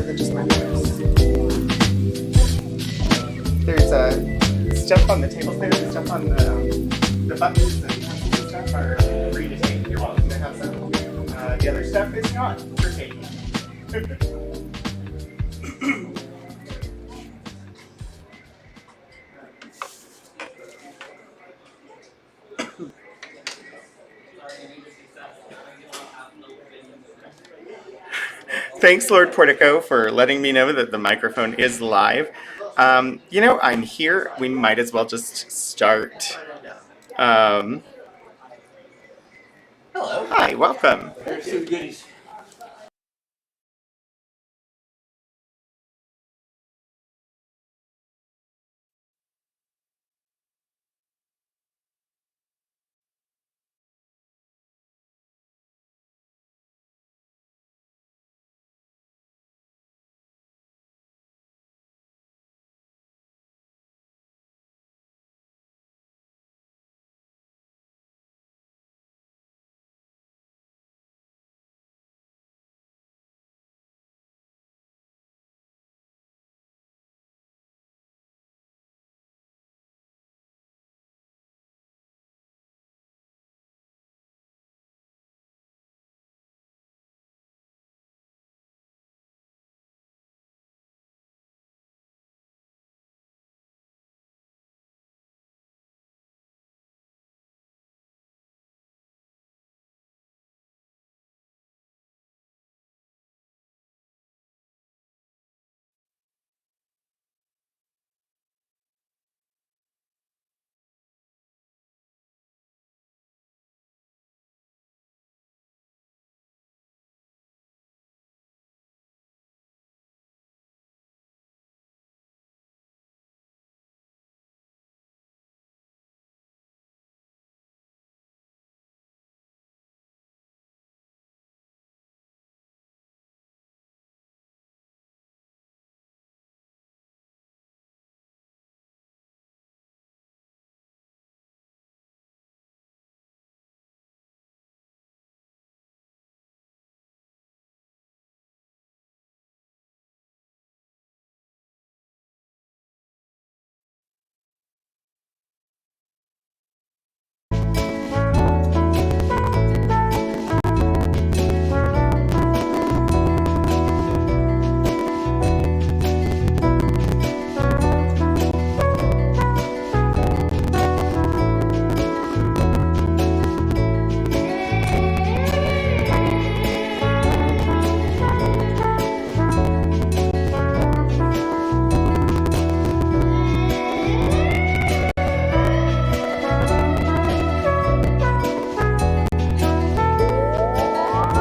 are just markers. There's stuff on the tables there, the stuff on the buttons and pencils and stuff are free to take. You're welcome to have some. The other stuff is not for taking. Thanks, Lord Portico, for letting me know that the microphone is live. You know, I'm here. We might as well just start. Hello. Hi, welcome. Here's some goodies.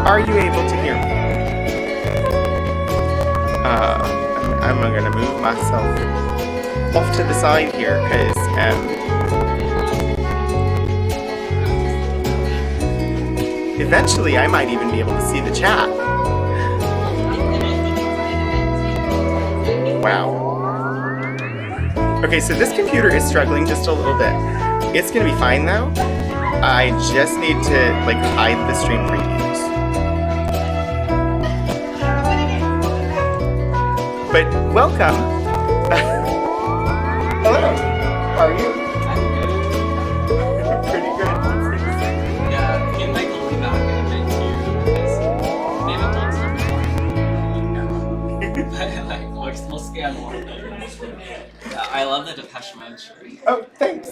Are you able to hear me? I'm gonna move myself off to the side here because eventually I might even be able to see the chat. Wow. Okay, so this computer is struggling just a little bit. It's gonna be fine though. I just need to hide the stream previews. But welcome. Hello. How are you? I'm good. Pretty good. Yeah, me and Michael will be back in a bit too because they haven't done something. But we'll scan one. I love the Depeche Mode shirt. Oh, thanks.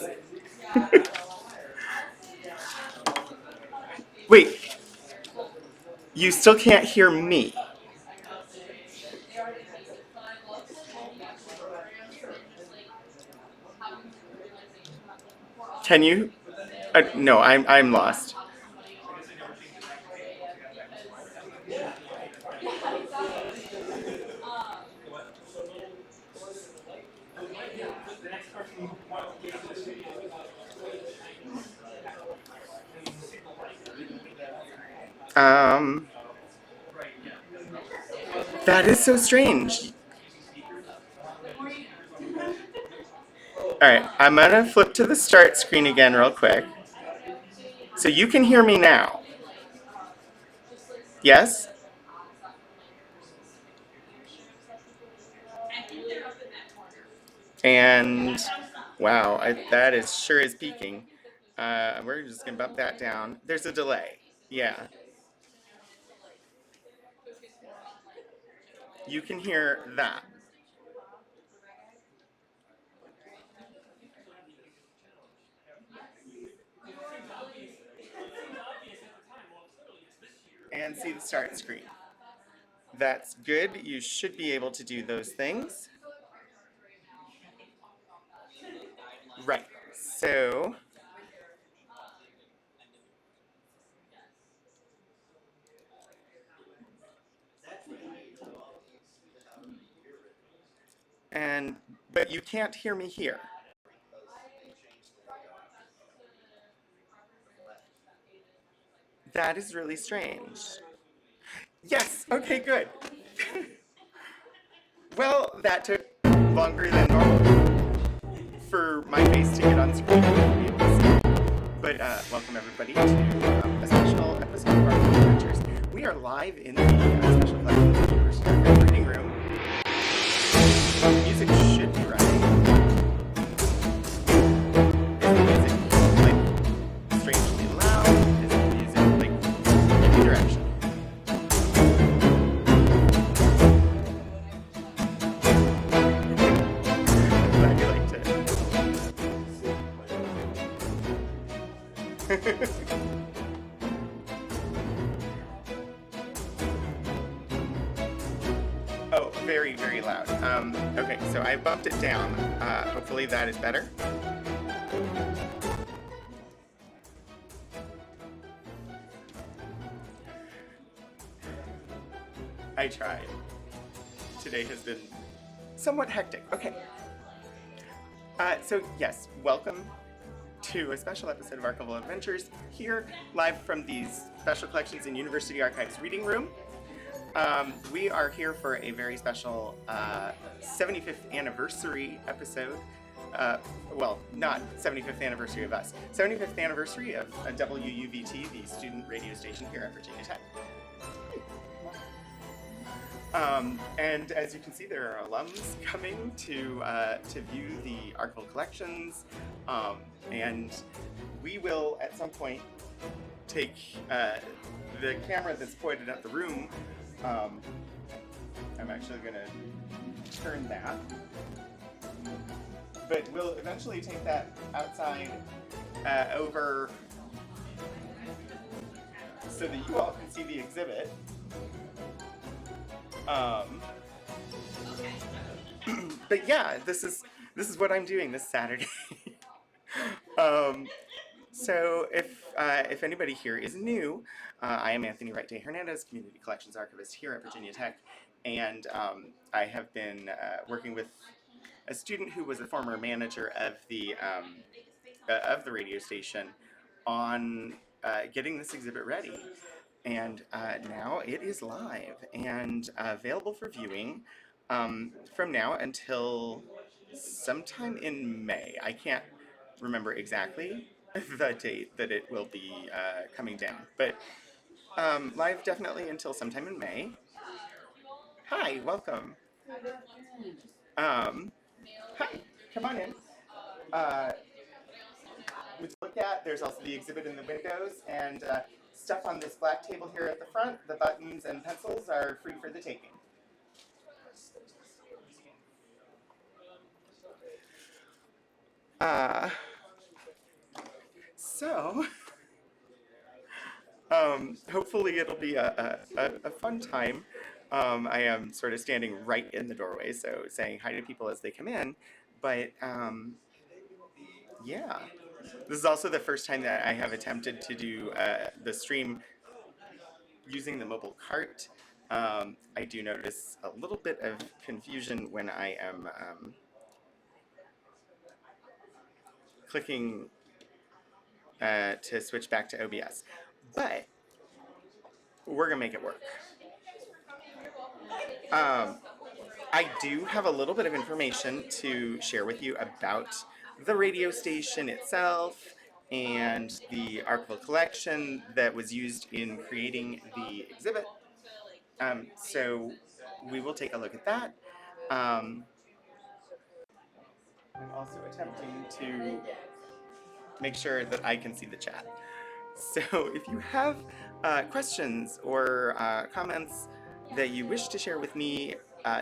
Wait. You still can't hear me. Can you? No, I'm lost. That is so strange. Alright, I'm gonna flip to the start screen again real quick. So you can hear me now. Yes? And wow, that is sure is peaking. We're just gonna bump that down. There's a delay. Yeah, you can hear that. And see the start screen. That's good. You should be able to do those things. Right. So, and but you can't hear me here. That is really strange. Yes. Okay. Good. Well, that took longer than normal for my face to get on screen. But welcome everybody to a special episode of our Adventures. We are live in the special collections of University Archive reading room. Music should be running. Is the music like strangely loud? Is the music like in direction? I'm glad you liked it. Oh, very, very loud. Okay, so I bumped it down. Hopefully that is better. I tried. Today has been somewhat hectic. Okay. So yes, welcome to a special episode of Archival Adventures here live from these special collections in University Archives reading room. We are here for a very special 75th anniversary episode. Well, not 75th anniversary of us. 75th anniversary of WUVT, the student radio station here at Virginia Tech. And as you can see, there are alums coming to view the archival collections, and we will at some point take the camera that's pointed at the room. I'm actually going to turn that, but we'll eventually take that outside over so that you all can see the exhibit. But yeah, this is what I'm doing this Saturday. So if anybody here is new, I am Anthony Wright Day Hernandez, Community Collections Archivist here at Virginia Tech, and I have been working with a student who was a former manager of the radio station on getting this exhibit ready. And now it is live and available for viewing from now until sometime in May. I can't remember exactly the date that it will be coming down, but live definitely until sometime in May. Hi, welcome. Hi, come on in. Uh, which look at, there's also the exhibit in the windows and stuff on this black table here at the front. The buttons and pencils are free for the taking. So, hopefully it'll be a fun time. I am sort of standing right in the doorway, so saying hi to people as they come in. But yeah, this is also the first time that I have attempted to do the stream using the mobile cart. I do notice a little bit of confusion when I am clicking to switch back to OBS, but we're gonna make it work. I do have a little bit of information to share with you about the radio station itself and the archival collection that was used in creating the exhibit. So we will take a look at that. I'm also attempting to make sure that I can see the chat. So if you have questions or comments that you wish to share with me,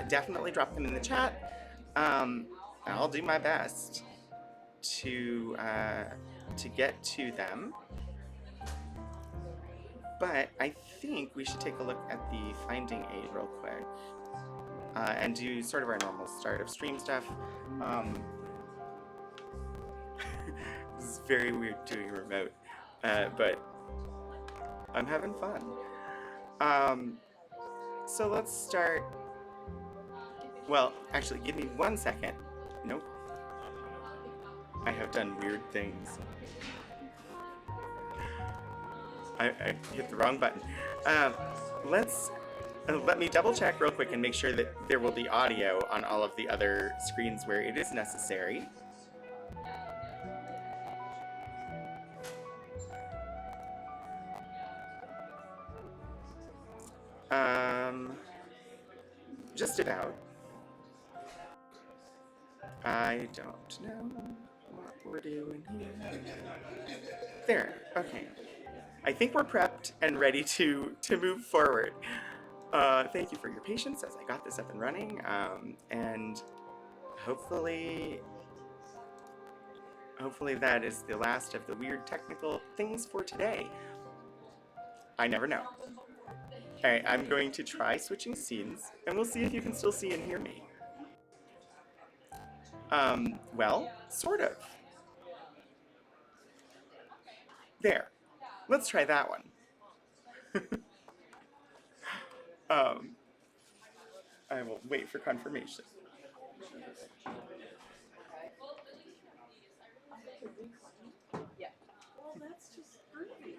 definitely drop them in the chat. I'll do my best to get to them. But I think we should take a look at the finding aid real quick and do sort of our normal start of stream stuff. This is very weird doing remote, but I'm having fun. So let's start. Well, actually, give me 1 second. Nope. I have done weird things. I hit the wrong button. Let me double check real quick and make sure that there will be audio on all of the other screens where it is necessary. Just about. I don't know what we're doing here. There, okay. I think we're prepped and ready to move forward. Thank you for your patience as I got this up and running, and hopefully that is the last of the weird technical things for today. I never know. Alright, I'm going to try switching scenes, and we'll see if you can still see and hear me. Well, sort of. There. Let's try that one. I will wait for confirmation. Yeah. Well, that's just groovy.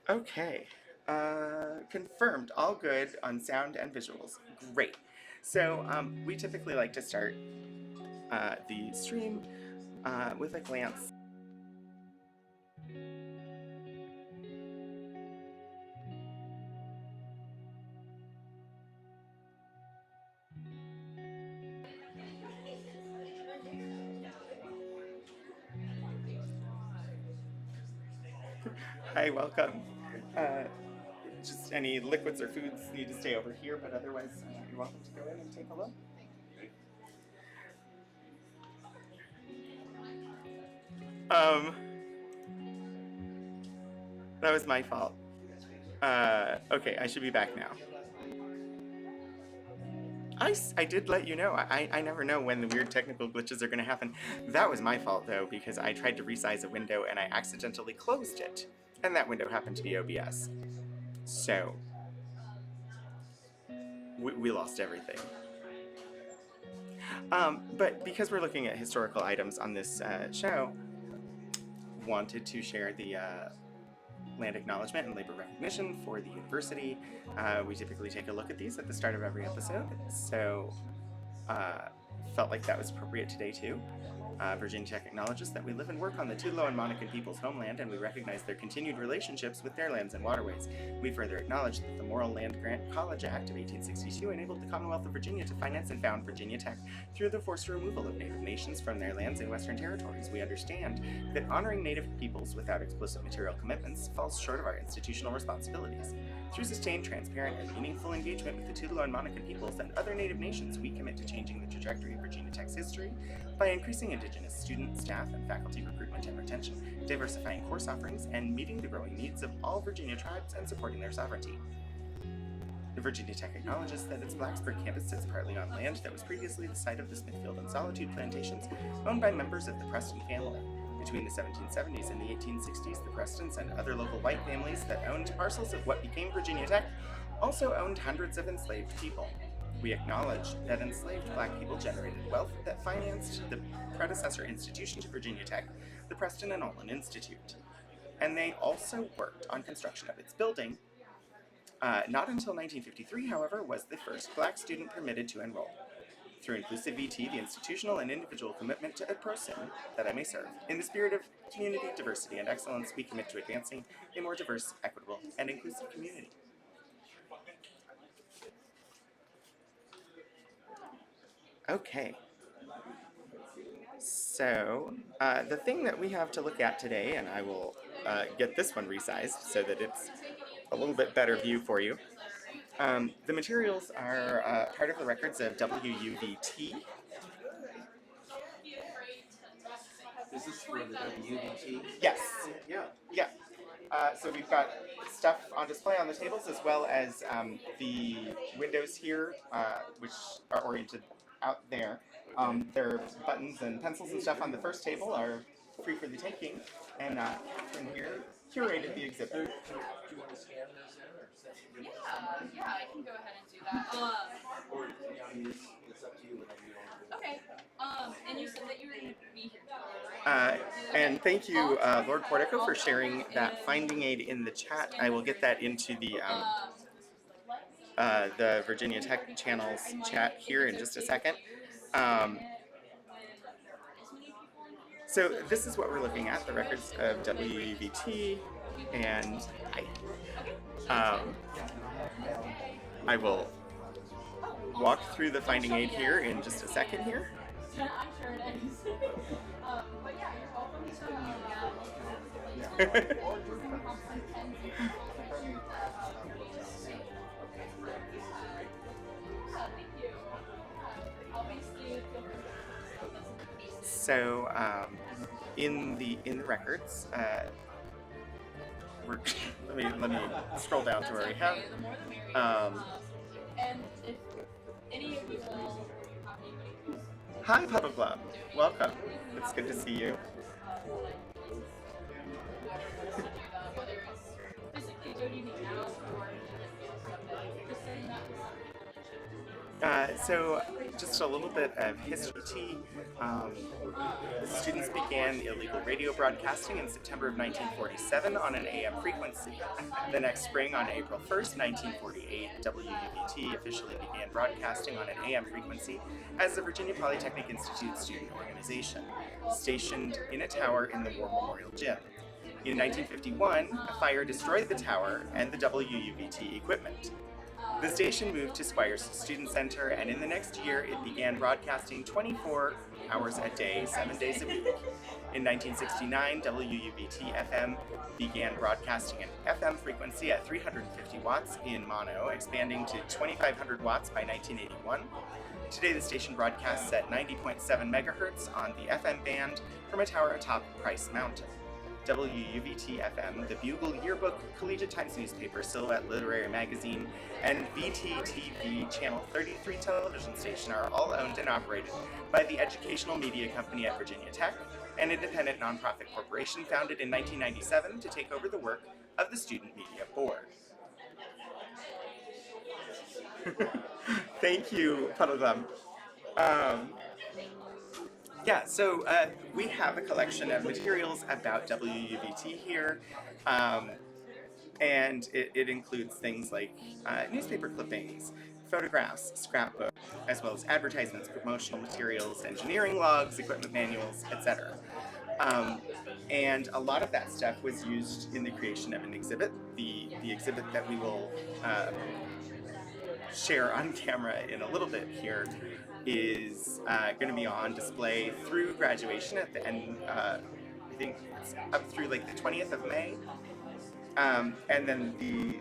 Okay. Confirmed. All good on sound and visuals. Great. So we typically like to start the stream with a glance. Hi, welcome. Just any liquids or foods need to stay over here, but otherwise you're welcome to go in and take a look. That was my fault. Okay, I should be back now. I did let you know. I never know when the weird technical glitches are going to happen. That was my fault, though, because I tried to resize a window and I accidentally closed it. And that window happened to be OBS. So, we lost everything. But because we're looking at historical items on this show, wanted to share the land acknowledgement and labor recognition for the university. We typically take a look at these at the start of every episode, so felt like that was appropriate today too. Virginia Tech acknowledges that we live and work on the Tudelo and Monacan people's homeland, and we recognize their continued relationships with their lands and waterways. We further acknowledge that the Morrill Land Grant College Act of 1862 enabled the Commonwealth of Virginia to finance and found Virginia Tech through the forced removal of Native nations from their lands in Western territories. We understand that honoring Native peoples without explicit material commitments falls short of our institutional responsibilities. Through sustained, transparent, and meaningful engagement with the Tudelo and Monacan peoples and other Native nations, we commit to changing the trajectory of Virginia Tech's history by increasing Indigenous student, staff, and faculty recruitment and retention, diversifying course offerings, and meeting the growing needs of all Virginia tribes and supporting their sovereignty. The Virginia Tech acknowledges that its Blacksburg campus sits partly on land that was previously the site of the Smithfield and Solitude plantations, owned by members of the Preston family. Between the 1770s and the 1860s, the Prestons and other local white families that owned parcels of what became Virginia Tech also owned hundreds of enslaved people. We acknowledge that enslaved Black people generated wealth that financed the predecessor institution to Virginia Tech, the Preston and Olin Institute. And they also worked on construction of its building. Not until 1953, however, was the first Black student permitted to enroll. through inclusive VT, the institutional and individual commitment to a person that I may serve. In the spirit of community, diversity, and excellence, we commit to advancing a more diverse, equitable, and inclusive community. Okay. So, the thing that we have to look at today, and I will get this one resized so that it's a little bit better view for you. The materials are part of the records of WUVT. Is this for the WUVT? Yes. Yeah. Yeah. So we've got stuff on display on the tables as well as the windows here, which are oriented out there. Their buttons and pencils and stuff on the first table are free for the taking, and Catherine here curated the exhibit. Do you want to scan this in, or is that Yeah, I can go ahead and do that. or I mean, it's up to you whatever you want to do. Okay. And you said that you were going to be here tomorrow, right? And thank you, Lord Portico, for sharing that finding aid in the chat. I will get that into the Virginia Tech Channel's chat here in just a second. So this is what we're looking at, the records of WUVT, and I will walk through the finding aid here in just a second here. I'm sure it is. But yeah, you're welcome So in the records, we're let me scroll down to where we have. And if any of you will Hi, Puddle Club. Welcome. It's good to see you. So just a little bit of history. Students began illegal radio broadcasting in September of 1947 on an AM frequency. The next spring, on April 1st, 1948, WUVT officially began broadcasting on an AM frequency as the Virginia Polytechnic Institute student organization, stationed in a tower in the War Memorial Gym. In 1951, a fire destroyed the tower and the WUVT equipment. The station moved to Squires Student Center, and in the next year, it began broadcasting 24 hours a day, 7 days a week. In 1969, WUVT-FM began broadcasting an FM frequency at 350 watts in mono, expanding to 2,500 watts by 1981. Today, the station broadcasts at 90.7 megahertz on the FM band from a tower atop Price Mountain. WUVT-FM, the Bugle Yearbook, Collegiate Times newspaper, Silhouette Literary Magazine, and VTTV Channel 33 television station are all owned and operated by the Educational Media Company at Virginia Tech, an independent nonprofit corporation founded in 1997 to take over the work of the Student Media Board. Thank you, Puddle Club. Yeah, so we have a collection of materials about WUVT here, and it includes things like newspaper clippings, photographs, scrapbooks, as well as advertisements, promotional materials, engineering logs, equipment manuals, etc. And a lot of that stuff was used in the creation of an exhibit, the exhibit that we will share on camera in a little bit here is going to be on display through graduation at the end, I think it's up through like the 20th of May. And then the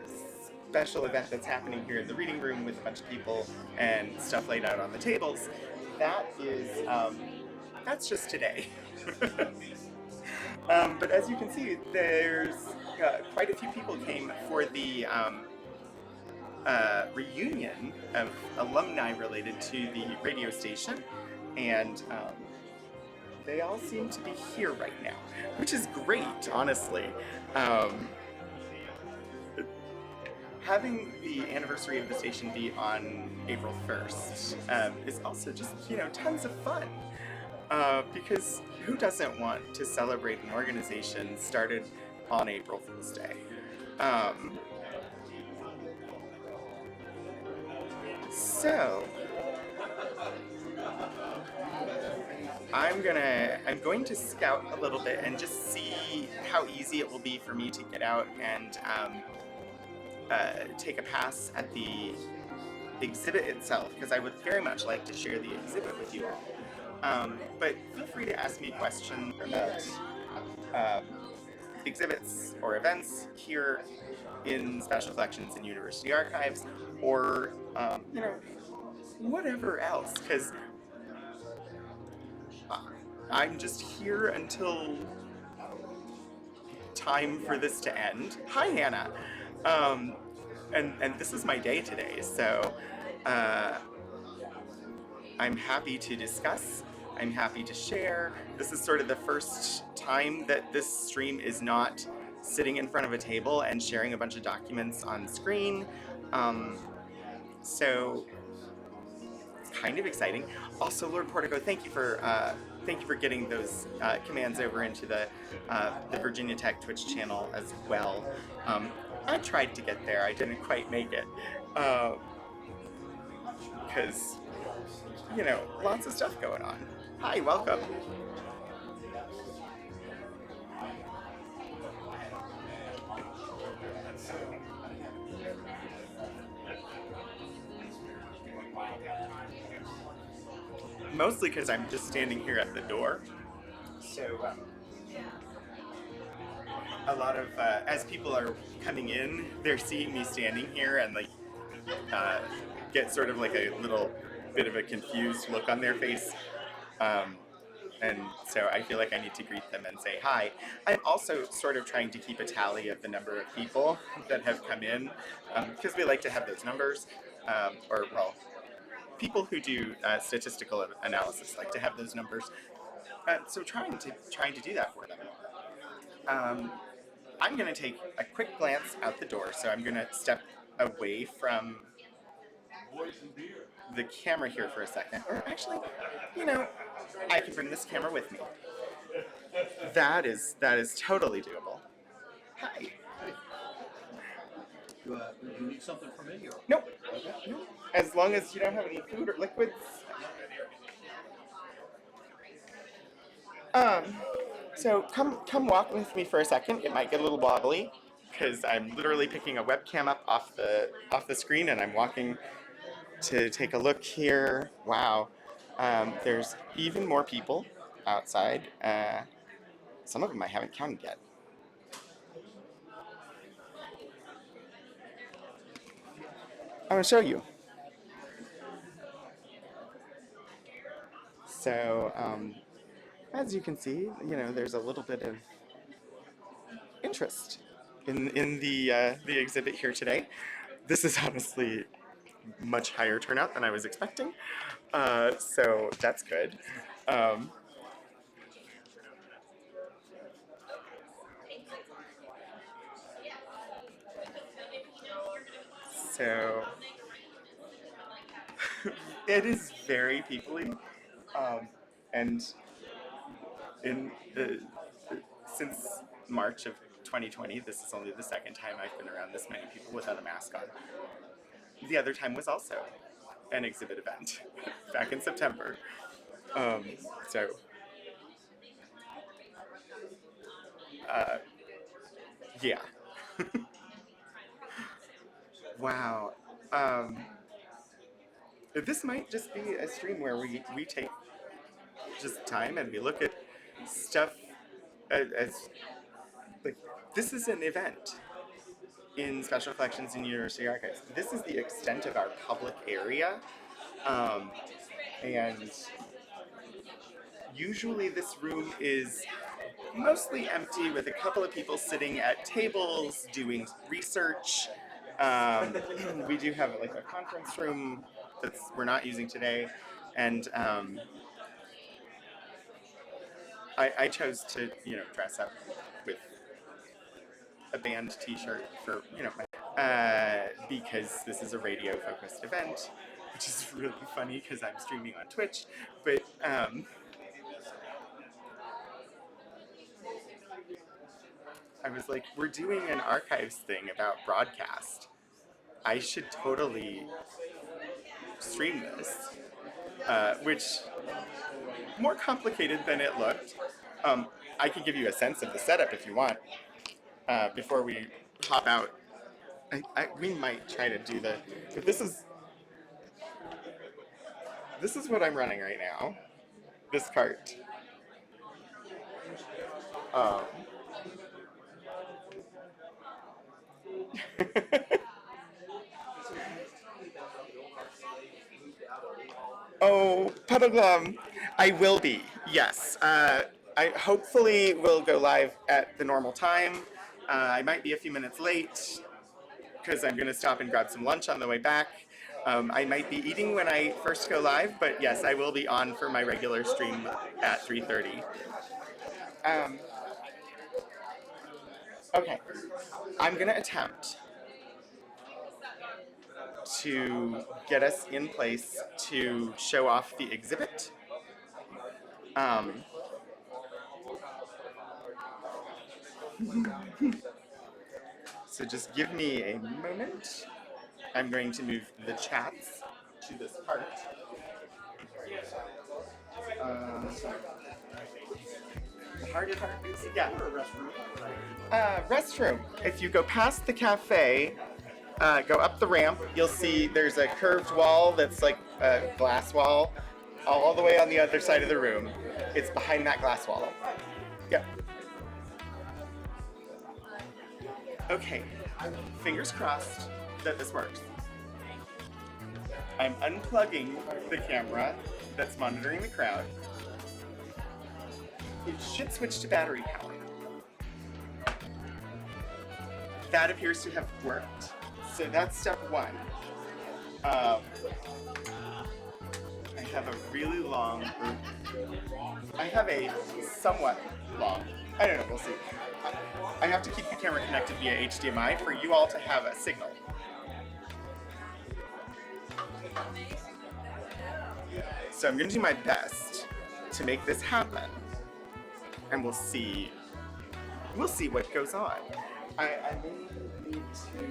special event that's happening here in the reading room with a bunch of people and stuff laid out on the tables, that is, that's just today. But as you can see, there's quite a few people came for the reunion of alumni related to the radio station, and they all seem to be here right now, which is great, honestly. Having the anniversary of the station be on April 1st is also just, tons of fun. Because who doesn't want to celebrate an organization started on April Fool's Day? So, I'm going to scout a little bit and just see how easy it will be for me to get out and take a pass at the exhibit itself, because I would very much like to share the exhibit with you all. But feel free to ask me questions about um, exhibits or events here in Special Collections and University Archives, or whatever else, because I'm just here until time for this to end. Hi, Hannah. Um, and this is my day today, so uh, I'm happy to discuss. I'm happy to share. This is sort of the first time that this stream is not sitting in front of a table and sharing a bunch of documents on screen. So it's kind of exciting. Also, Lord Portico, thank you for getting those commands over into the Virginia Tech Twitch channel as well. I tried to get there. I didn't quite make it because lots of stuff going on. Hi, welcome. Mostly because I'm just standing here at the door. So a lot of as people are coming in, they're seeing me standing here and get sort of like a little bit of a confused look on their face. And so I feel like I need to greet them and say hi. I'm also sort of trying to keep a tally of the number of people that have come in, because we like to have those numbers, people who do statistical analysis like to have those numbers. So trying to do that for them. I'm going to take a quick glance out the door, so I'm going to step away from the camera here for a second. Or actually, I can bring this camera with me. That is totally doable. Hi. Do you need something from me? Or? Nope. Nope. As long as you don't have any food or liquids. So come walk with me for a second. It might get a little wobbly because I'm literally picking a webcam up off the screen and I'm walking to take a look here. Wow. There's even more people outside. Some of them I haven't counted yet. I'm going to show you. So, as you can see, there's a little bit of interest in the exhibit here today. This is honestly much higher turnout than I was expecting, so that's good. So it is very people-y, and since March of 2020, this is only the second time I've been around this many people without a mask on. The other time was also an exhibit event back in September. Yeah. Wow. This might just be a stream where we take just time and we look at stuff as like, this is an event in Special Collections and University Archives. This is the extent of our public area, and usually this room is mostly empty with a couple of people sitting at tables doing research. We do have like a conference room that we're not using today, and I chose to dress up with a band T-shirt for because this is a radio-focused event, which is really funny because I'm streaming on Twitch, but I was like, we're doing an archives thing about broadcast. I should totally stream this. which more complicated than it looked. I can give you a sense of the setup if you want before we hop out. We might try to do but this is what I'm running right now. This cart. Um, oh, Puddleglum, I will be. Yes. I hopefully will go live at the normal time. I might be a few minutes late because I'm going to stop and grab some lunch on the way back. I might be eating when I first go live, but yes, I will be on for my regular stream at 3:30. Okay, I'm going to attempt to get us in place to show off the exhibit. So just give me a moment. I'm going to move the chats to this part. The hardest part is, yeah. Restroom. If you go past the cafe, go up the ramp, you'll see there's a curved wall that's like a glass wall all the way on the other side of the room. It's behind that glass wall. Yep. Okay, fingers crossed that this works. I'm unplugging the camera that's monitoring the crowd. It should switch to battery power. That appears to have worked. So that's step one. I have a really long, I have a somewhat long, I don't know, we'll see. I have to keep the camera connected via HDMI for you all to have a signal. So I'm going to do my best to make this happen. And we'll see what goes on. I may need to...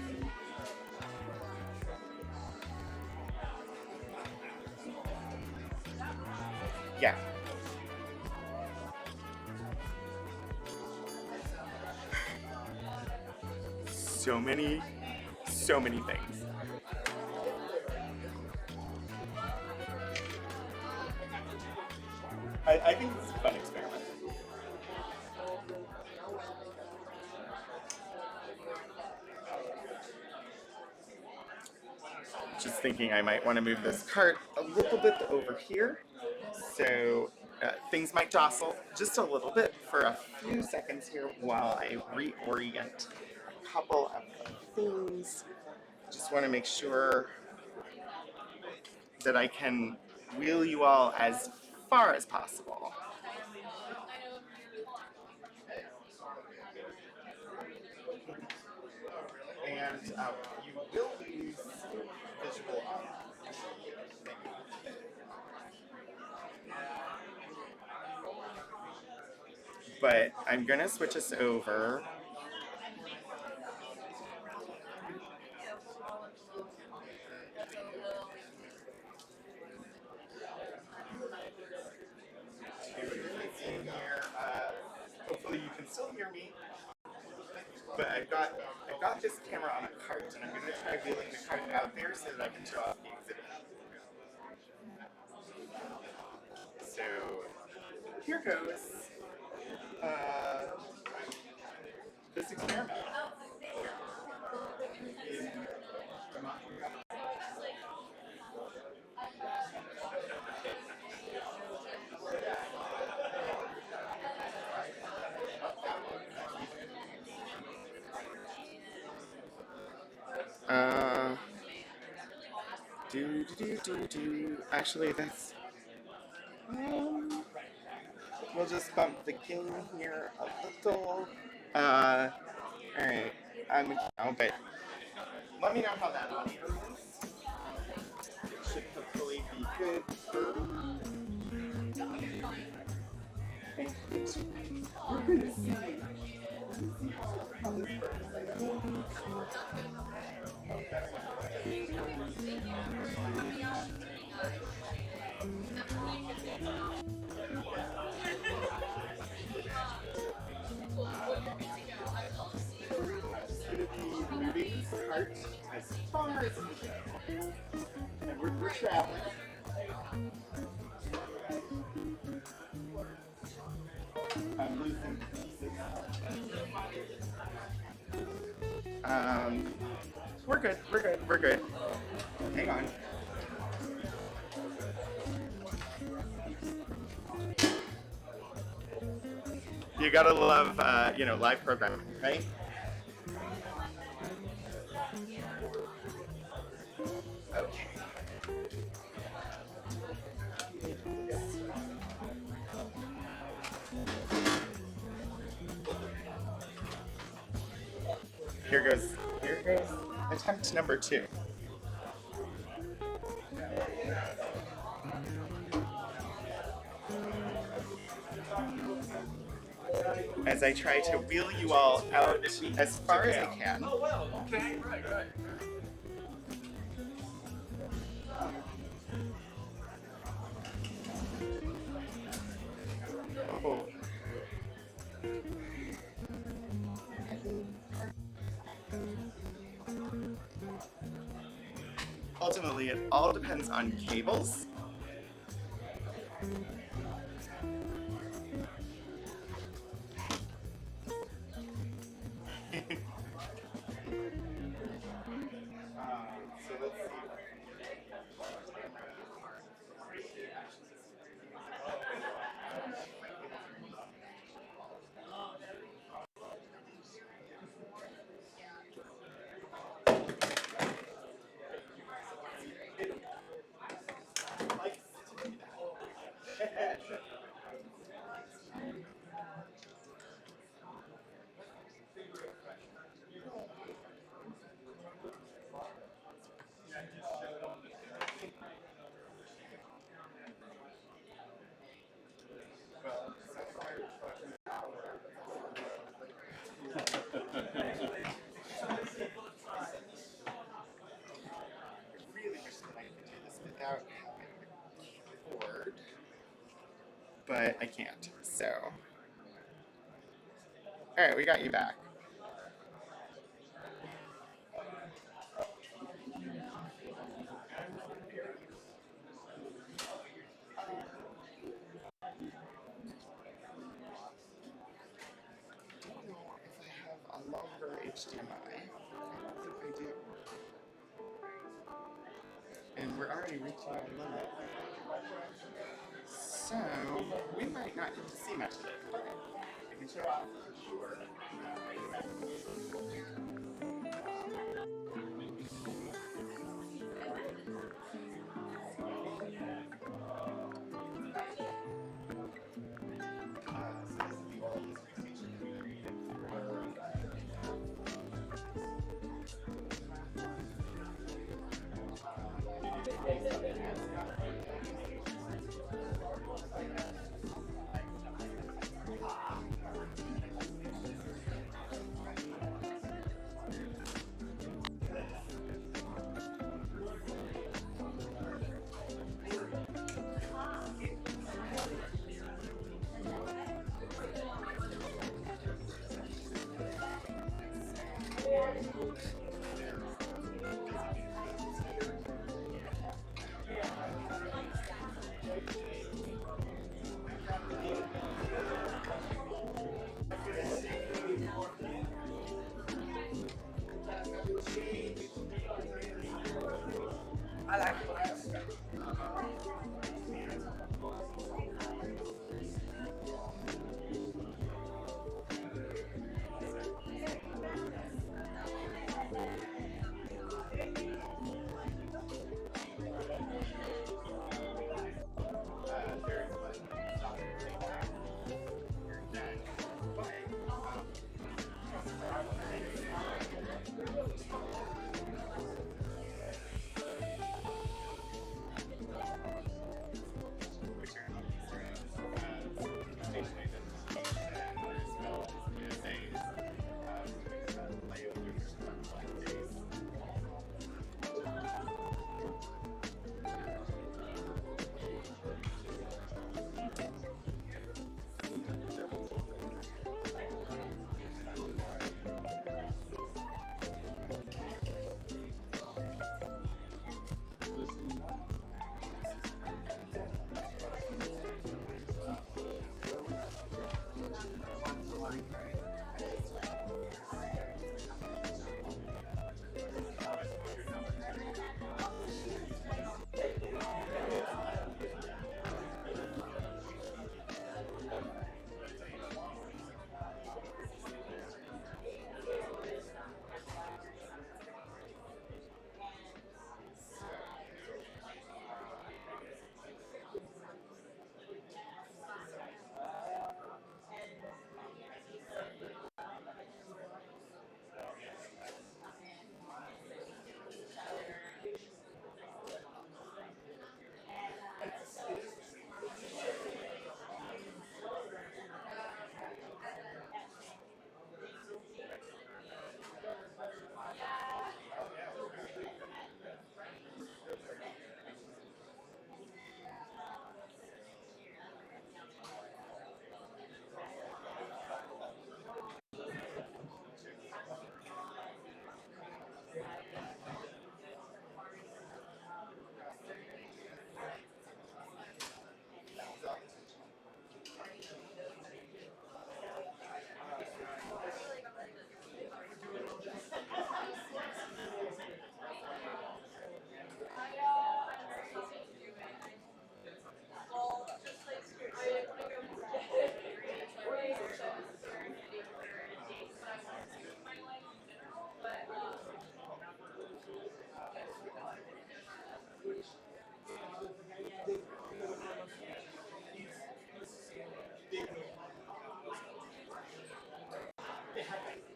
Yeah. So many things. I think this is a fun experiment. Just thinking I might want to move this cart a little bit over here. So things might jostle just a little bit for a few seconds here while I reorient a couple of things. Just want to make sure that I can wheel you all as far as possible. And you will lose visual on the thing. But I'm gonna switch us over. In here, hopefully you can still hear me. But I've got this camera on a cart, and I'm gonna try wheeling the cart out there so that I can show off the exhibit. So here goes this experiment. Actually, that's. We'll just bump the gain here a little. Alright. But let me know how that audio is. It should hopefully be good. We're gonna see. start as far as we go. And we're traveling. I'm losing pieces. We're good, we're good, we're good. Hang on. You gotta love, live programming, right? Okay. Here goes attempt number 2. As I try to wheel you all out as far as I can. Oh, well, okay, right. Oh. Ultimately, it all depends on cables. So let's see. Really wish that I could do this without having the cord, but I can't. So, all right, we got you back. A longer HDMI. I don't think I do. And we're already reaching our limit. So, we might not get to see much of it. Okay. I can show off for sure.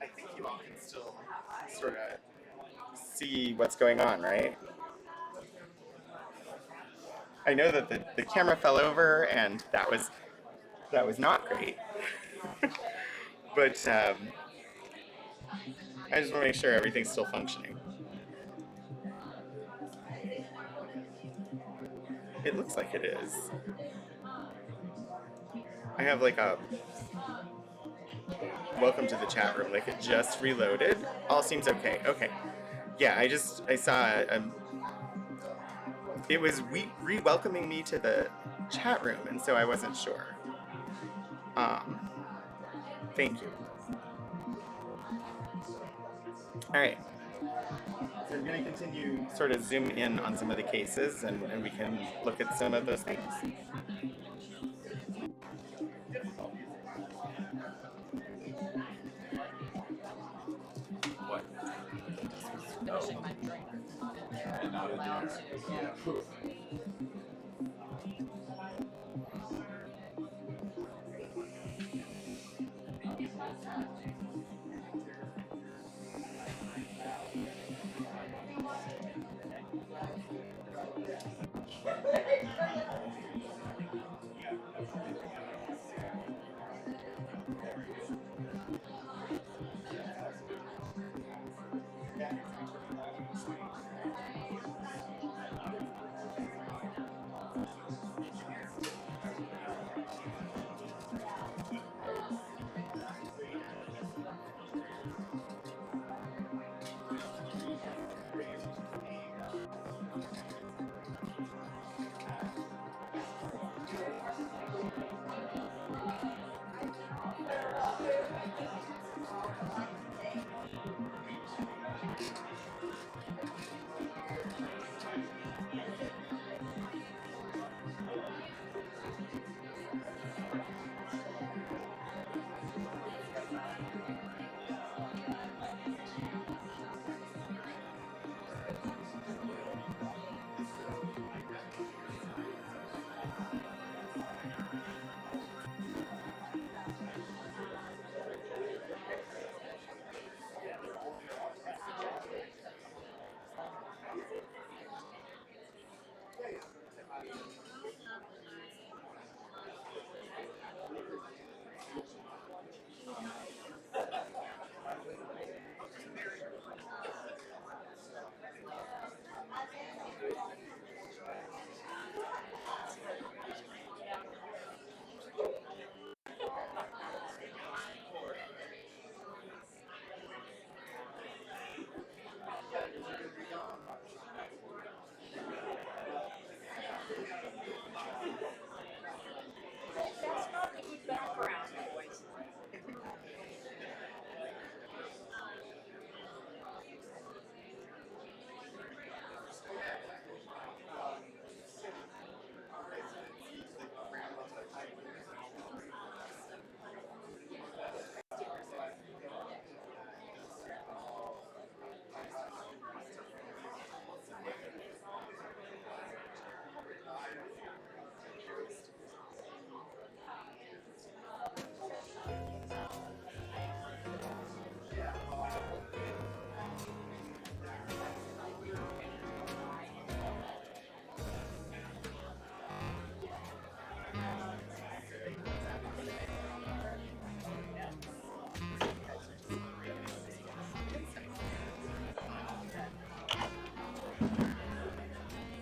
I think you all can still sort of see what's going on, right? I know that the camera fell over and that was not great. But I just want to make sure everything's still functioning. It looks like it is. I have like a welcome to the chat room, like it just reloaded. All seems okay. Okay. Yeah, I saw it was re-welcoming me to the chat room, and so I wasn't sure. Thank you. All right. So we're going to continue sort of zoom in on some of the cases, and we can look at some of those things. What? Finishing my drink. And not allowed to. Yeah.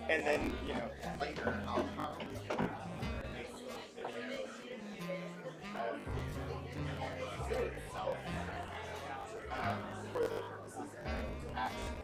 And then, later I'll probably for the purposes of action.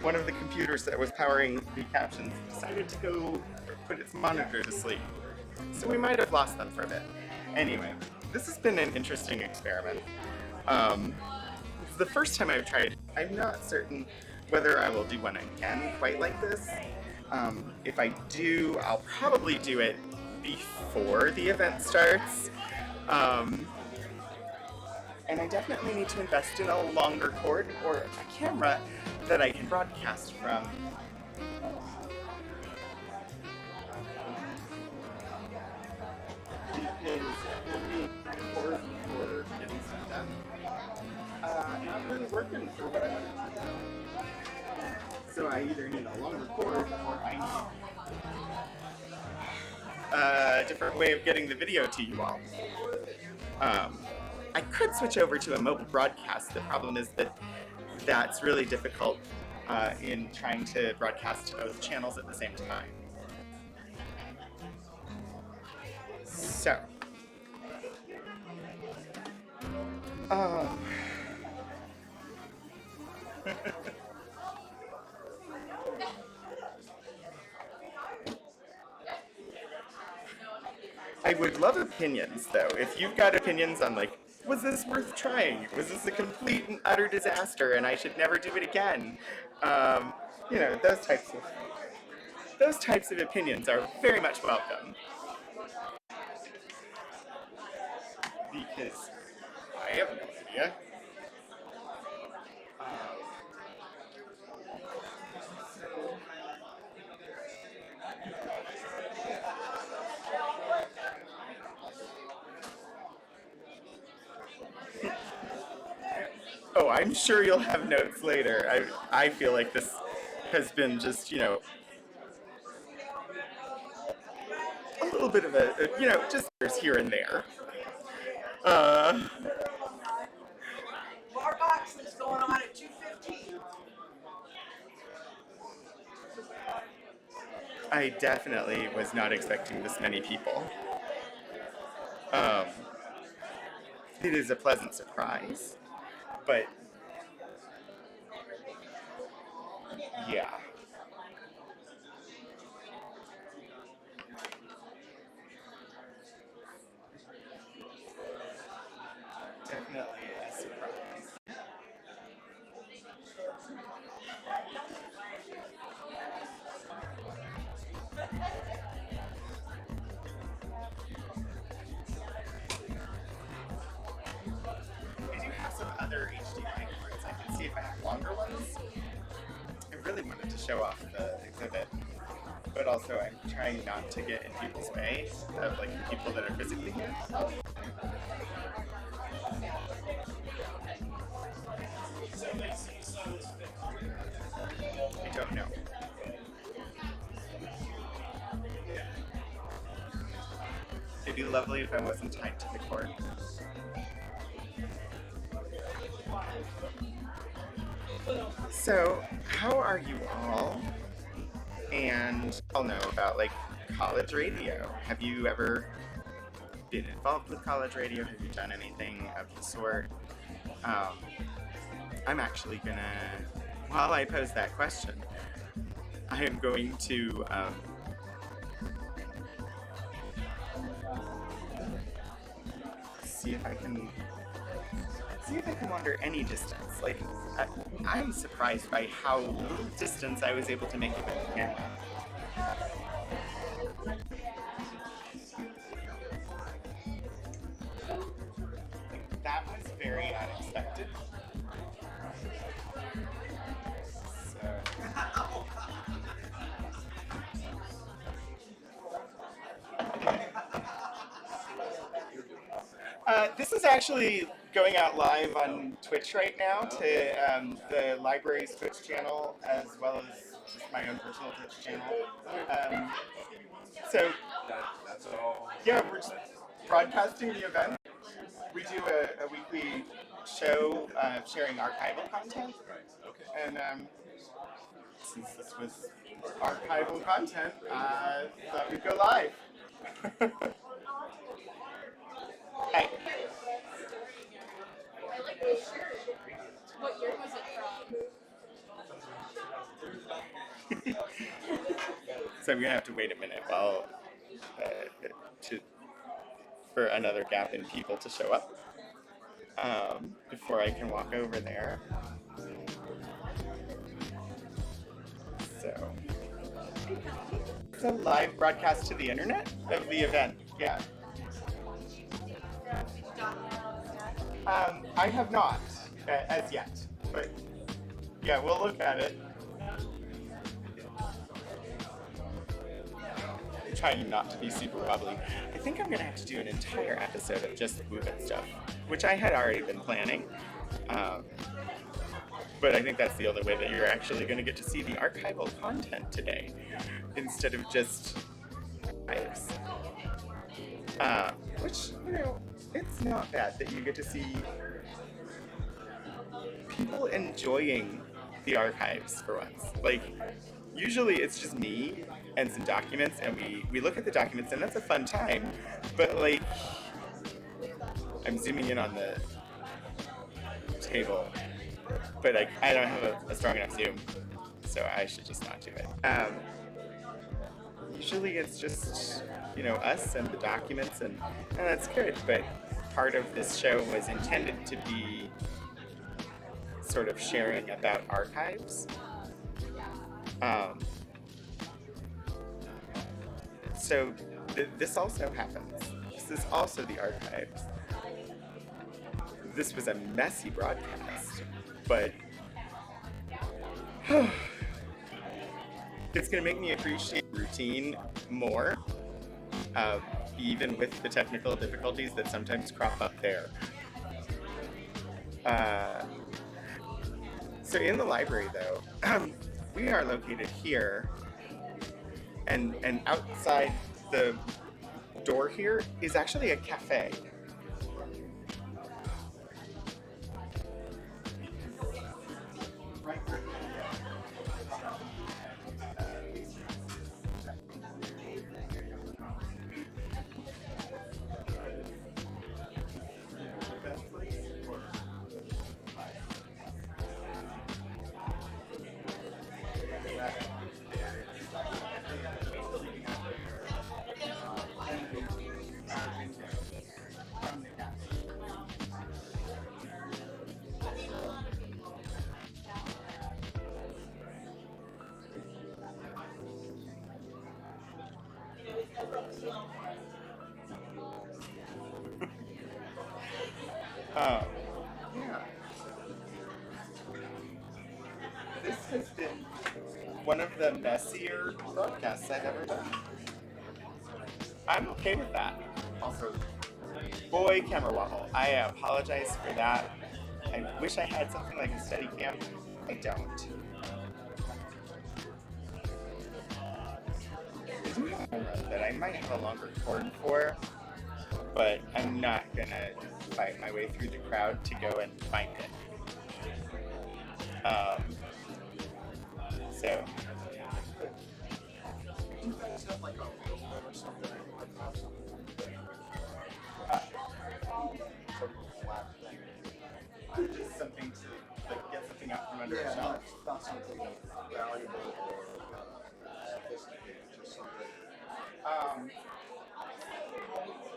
One of the computers that was powering the captions decided to go put its monitor to sleep. So we might have lost them for a bit. Anyway, this has been an interesting experiment. It's the first time I've tried. I'm not certain whether I will do one again quite like this. If I do, I'll probably do it before the event starts. And I definitely need to invest in a longer cord or a camera that I can broadcast from. Because for getting stuff done, not really working for what I want to do. So I either need a longer cord or I need a different way of getting the video to you all. I could switch over to a mobile broadcast. The problem is that that's really difficult in trying to broadcast to both channels at the same time. So, I would love opinions, though. If you've got opinions on, like, was this worth trying? Was this a complete and utter disaster and I should never do it again? You know, those types of opinions are very much welcome. Because I have no idea. Oh, I'm sure you'll have notes later. I feel like this has been just, you know, a little bit of a you know, just here and there. Bar box is going on at 2:15. I definitely was not expecting this many people. It is a pleasant surprise, but yeah. Definitely a surprise. I do have some other HDMI cords. I can see if I have longer ones. I really wanted to show off the exhibit, but also I'm trying not to get in people's way of like the people that are physically here. I don't know. It'd be lovely if I wasn't tied to the cord. So, how are you all? And I'll know about like college radio. Have you ever been involved with college radio? Have you done anything of the sort? I'm actually gonna, while I pose that question, I am going to see if I can wander any distance. Like, I'm surprised by how little distance I was able to make it with the camera. Like, that was very unexpected. This is actually going out live on Twitch right now to the library's Twitch channel, as well as just my own personal Twitch channel. So That's all. yeah, we're just broadcasting the event. We do a weekly show sharing archival content, Okay. and since this was archival content, I thought we'd go live. Hey. I like this shirt. What year was it from? So I'm gonna have to wait a minute while to for another gap in people to show up before I can walk over there. So it's a live broadcast to the internet of the event. Yeah. I have not as yet, but yeah, we'll look at it. Trying not to be super wobbly. I think I'm gonna have to do an entire episode of just WUVT stuff, which I had already been planning. But I think that's the only way that you're actually gonna get to see the archival content today, instead of just lives. Which, you know, it's not bad that you get to see people enjoying the archives for once. Like, usually it's just me and some documents, and we look at the documents, and that's a fun time. But like, I'm zooming in on the table, but like, I don't have a strong enough zoom, so I should just not do it. Usually it's just, you know, us and the documents, and that's good, but part of this show was intended to be sort of sharing about archives. So this also happens. This is also the archives. This was a messy broadcast, but it's going to make me appreciate routine more, even with the technical difficulties that sometimes crop up there. So in the library, though, we are located here, and outside the door here is actually a cafe. Yeah. This has been one of the messier broadcasts I've ever done. I'm okay with that. Also, boy, camera wobble. I apologize for that. I wish I had something like a steady cam. I don't. I do have a camera that I might have a longer cord for, but I'm not gonna fight my way through the crowd to go and find it. So. Just something to like get something out from under a shelf. Not something valuable or sophisticated, just something.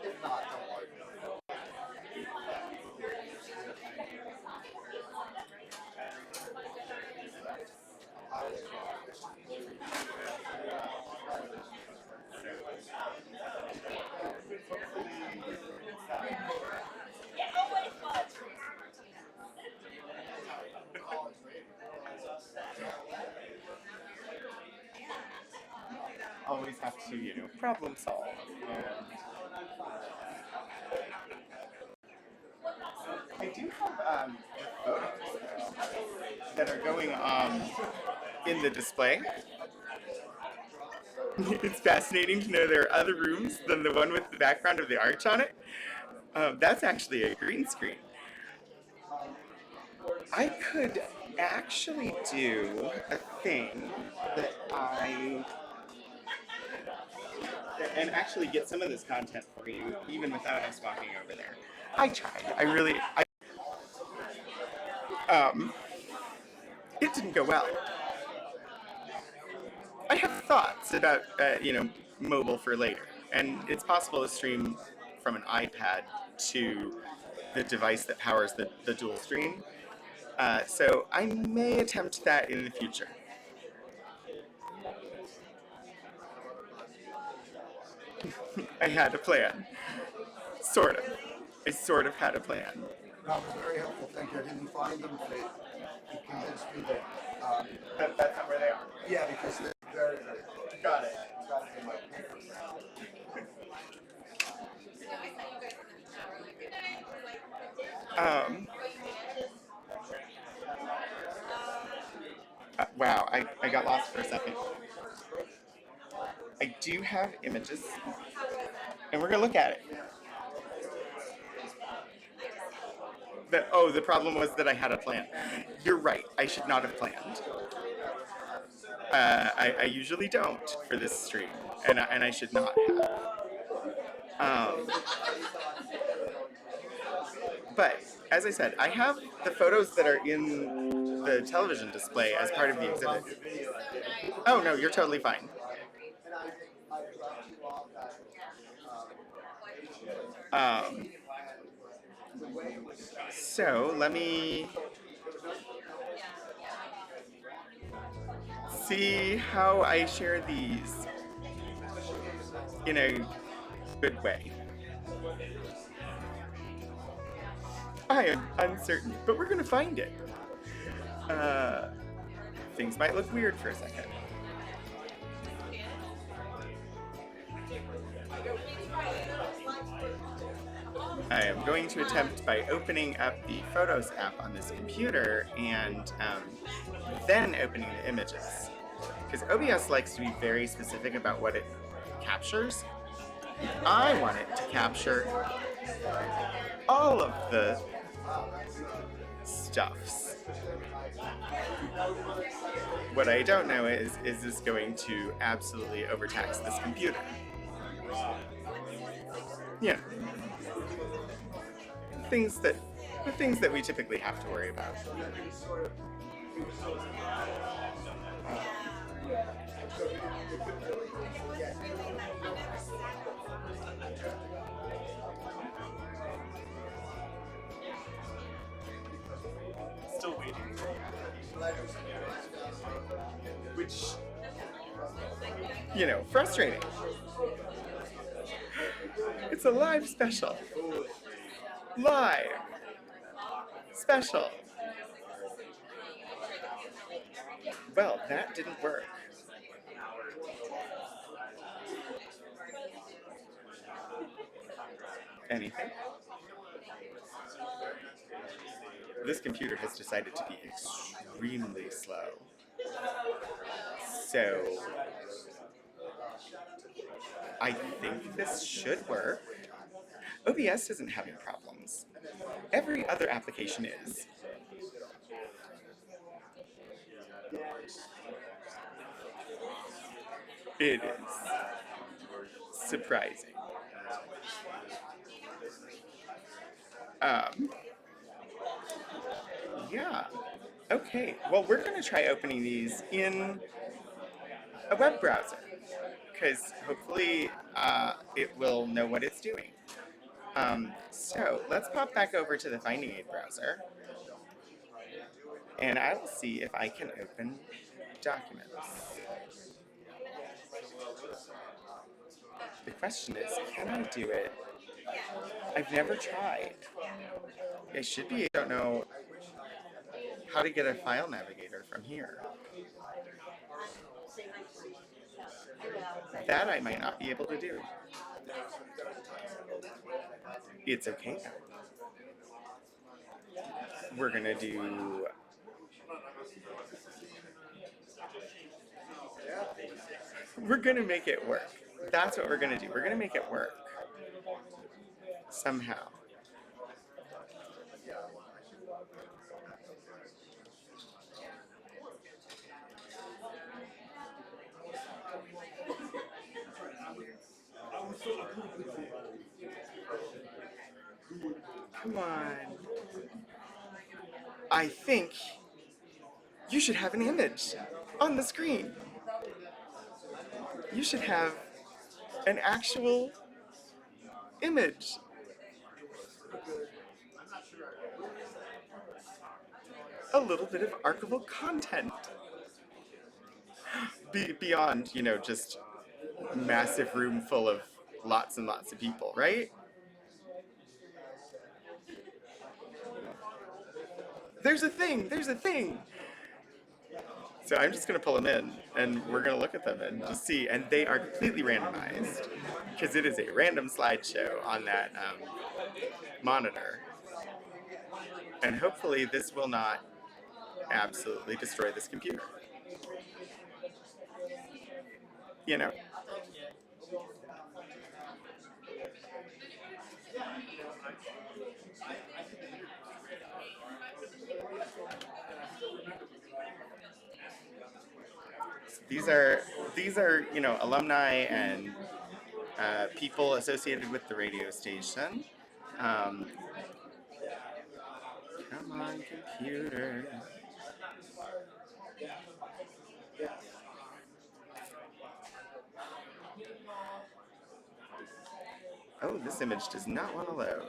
If not, don't worry. Always have to, you know, problem solve. I do have photos that are going in the display. It's fascinating to know there are other rooms than the one with the background of the arch on it. That's actually a green screen. I could actually do a thing that and actually get some of this content for you even without us walking over there. I tried. It didn't go well. I have thoughts about, mobile for later, and it's possible to stream from an iPad to the device that powers the dual screen. So I may attempt that in the future. I had a plan. Sort of. I sort of had a plan. That was very helpful, thank you. I didn't find them, but it convinced me that, That's not where they are. yeah, because they're very, very good. Got it. It's got to be my paper. Wow, I got lost for a second. I do have images, and we're gonna look at it. The problem was that I had a plan. You're right, I should not have planned. I usually don't for this stream, and I should not have. But, as I said, I have the photos that are in the television display as part of the exhibit. Oh no, you're totally fine. So let me see how I share these in a good way. I am uncertain, but we're gonna find it. Things might look weird for a second. I am going to attempt by opening up the Photos app on this computer and then opening the images. Because OBS likes to be very specific about what it captures. I want it to capture all of the stuffs. What I don't know is this going to absolutely overtax this computer? Yeah. The things that we typically have to worry about. Still waiting. Which, frustrating. It's a live special. Live. Special. Well, that didn't work. Anything? This computer has decided to be extremely slow. So, I think this should work. OBS isn't having problems. Every other application is. It is surprising. Yeah. Okay. Well, we're going to try opening these in a web browser, because hopefully it will know what it's doing. So let's pop back over to the Finding Aid browser, and I will see if I can open documents. The question is, can I do it? I've never tried. I should be. I don't know how to get a file navigator from here. That I might not be able to do. It's okay though. We're gonna do We're gonna make it work. That's what we're gonna do. We're gonna make it work. Somehow. Come on. I think you should have an image on the screen. You should have an actual image. A little bit of archival content. Beyond, just massive room full of lots and lots of people, right? There's a thing. So I'm just gonna pull them in and we're gonna look at them and just see. And they are completely randomized because it is a random slideshow on that monitor. And hopefully this will not absolutely destroy this computer. You know. These are alumni and people associated with the radio station. Come on, computer. Oh, this image does not want to load.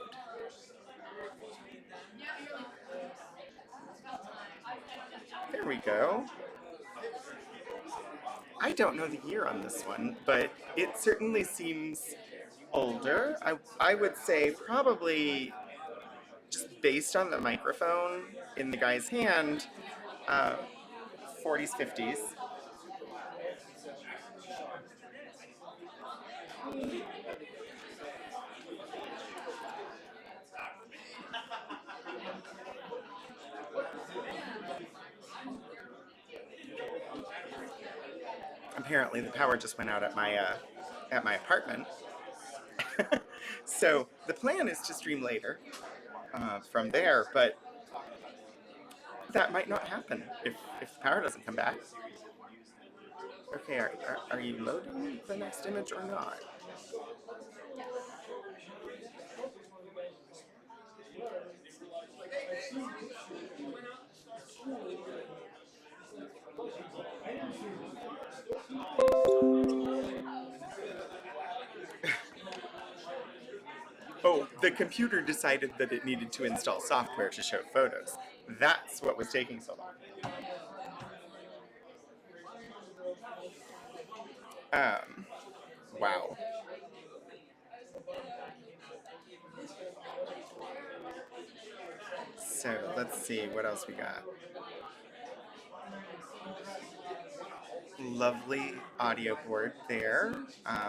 There we go. I don't know the year on this one, but it certainly seems older. I would say probably just based on the microphone in the guy's hand, 40s, 50s. Apparently the power just went out at my apartment. So the plan is to stream later from there, but that might not happen if the power doesn't come back. Okay, are you loading the next image or not? Oh, the computer decided that it needed to install software to show photos. That's what was taking so long. Wow. So let's see what else we got. Lovely audio board there.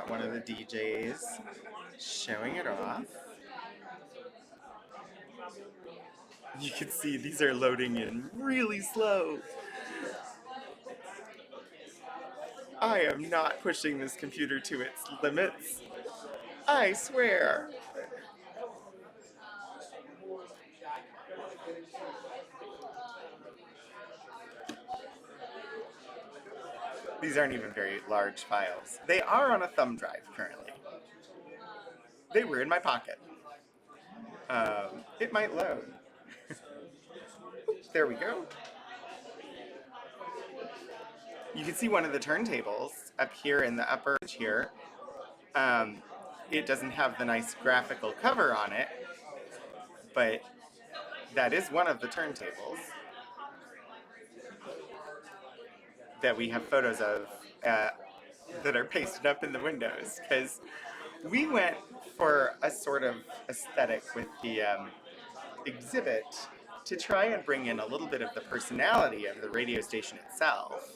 One of the DJs showing it off. You can see these are loading in really slow. I am not pushing this computer to its limits. I swear. These aren't even very large files. They are on a thumb drive currently. They were in my pocket. It might load. There we go. You can see one of the turntables up here in the upper here. It doesn't have the nice graphical cover on it, but that is one of the turntables that we have photos of that are pasted up in the windows, because we went for a sort of aesthetic with the exhibit to try and bring in a little bit of the personality of the radio station itself.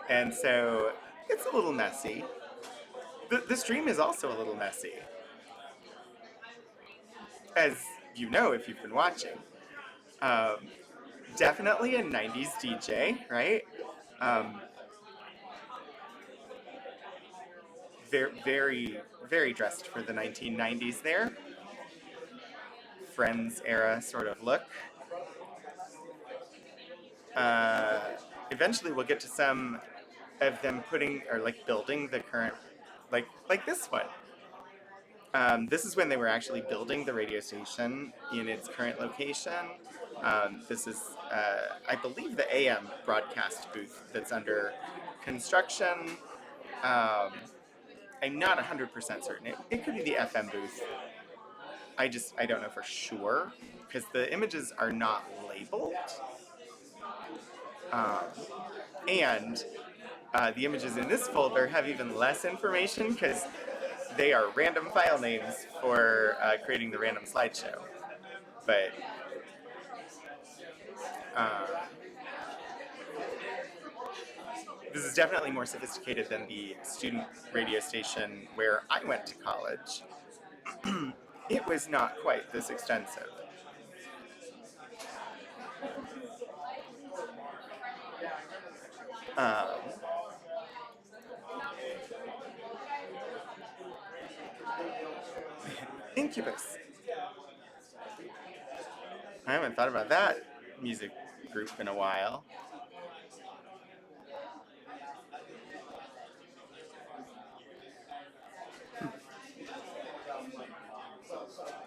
And so it's a little messy. The stream is also a little messy, as you know if you've been watching. definitely a 90s DJ, right? Very, very, very dressed for the 1990s there. Friends era sort of look. Eventually we'll get to some of them putting, or like building the current, like this one. This is when they were actually building the radio station in its current location. This is, I believe, the AM broadcast booth that's under construction. I'm not 100% certain. It could be the FM booth. I don't know for sure because the images are not labeled. And the images in this folder have even less information because they are random file names for creating the random slideshow. But this is definitely more sophisticated than the student radio station where I went to college. It was not quite this extensive. Incubus. I haven't thought about that music group in a while.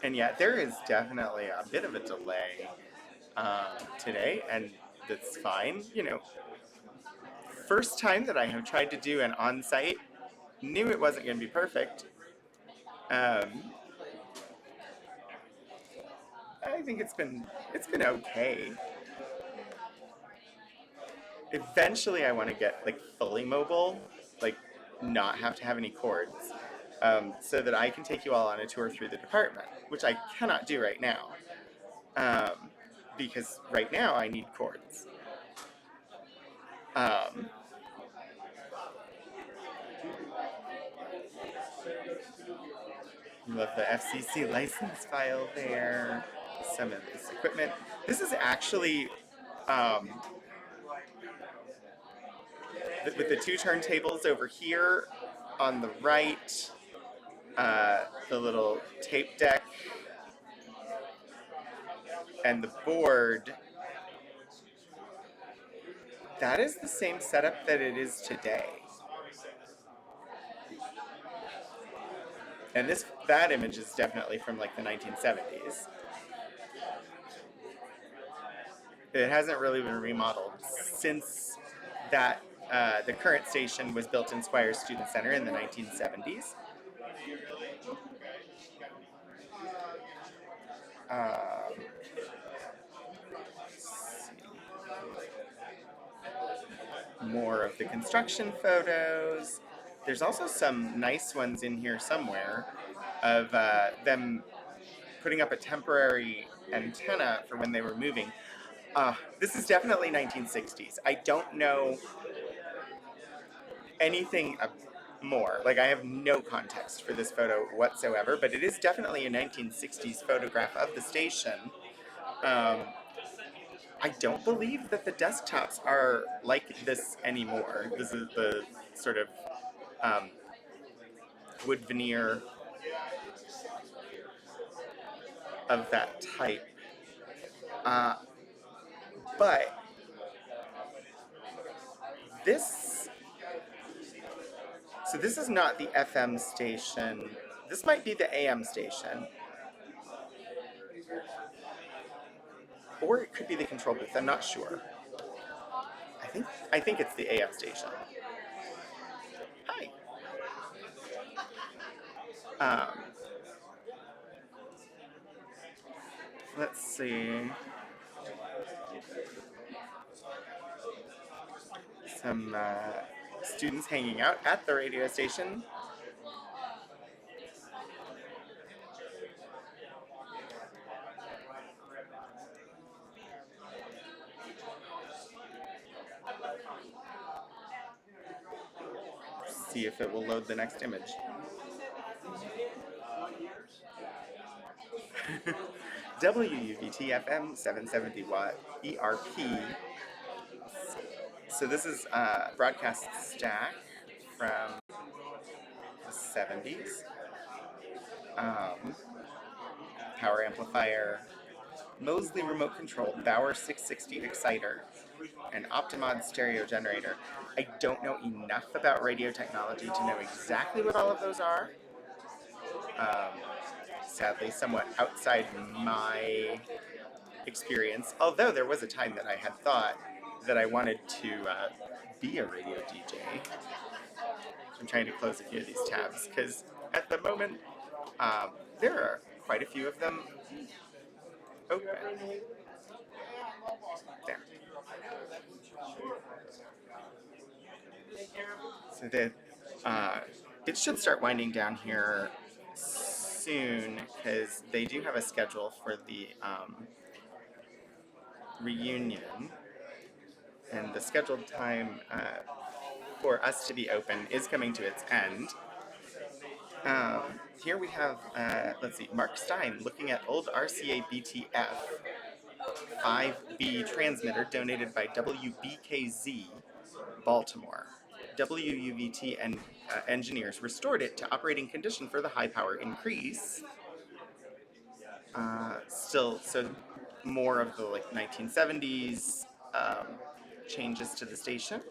And yeah, there is definitely a bit of a delay today, and that's fine. You know, first time that I have tried to do an on-site, knew it wasn't going to be perfect. I think it's been okay. Eventually, I want to get like fully mobile, like not have to have any cords, so that I can take you all on a tour through the department, which I cannot do right now, because right now I need cords. Love the FCC license file there. Some of this equipment. This is actually with the two turntables over here on the right, the little tape deck, and the board. That is the same setup that it is today. And that image is definitely from like the 1970s. It hasn't really been remodeled since that the current station was built in Squires Student Center in the 1970s. More of the construction photos. There's also some nice ones in here somewhere of them putting up a temporary antenna for when they were moving. This is definitely 1960s. I don't know anything more. Like, I have no context for this photo whatsoever, but it is definitely a 1960s photograph of the station. I don't believe that the desktops are like this anymore. This is the sort of wood veneer of that type. But this is not the FM station. This might be the AM station. Or it could be the control booth, I'm not sure. I think it's the AM station. Hi. Let's see. Some students hanging out at the radio station. See if it will load the next image. WUVT-FM 770 watt ERP. So this is a broadcast stack from the 70s. Power amplifier, Mosley remote control, Bauer 660 exciter, and Optimod stereo generator. I don't know enough about radio technology to know exactly what all of those are. Sadly, somewhat outside my experience, although there was a time that I had thought that I wanted to be a radio DJ. I'm trying to close a few of these tabs because at the moment there are quite a few of them open. There. So that it should start winding down here soon because they do have a schedule for the reunion, and the scheduled time for us to be open is coming to its end. Here we have, let's see, Mark Stein looking at old RCA BTF 5B transmitter donated by WBKZ Baltimore. WUVT and engineers restored it to operating condition for the high power increase. Still, so more of the like 1970s changes to the station.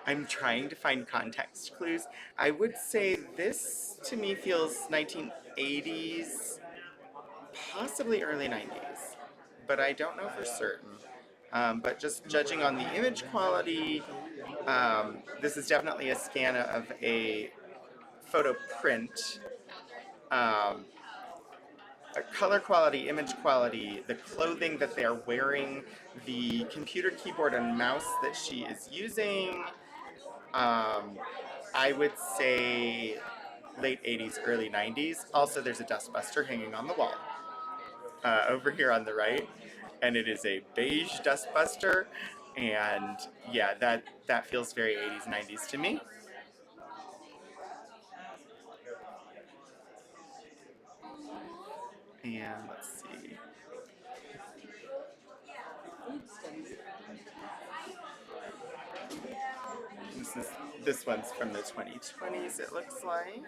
I'm trying to find context clues. I would say this to me feels 1980s, possibly early 90s, but I don't know for certain. But just judging on the image quality, this is definitely a scan of a photo print. Color quality, image quality, the clothing that they are wearing, the computer keyboard and mouse that she is using. I would say late 80s, early 90s. Also, there's a dustbuster hanging on the wall over here on the right, and it is a beige dustbuster, and yeah, that feels very 80s, 90s to me. And let's see. This one's from the 2020s, it looks like.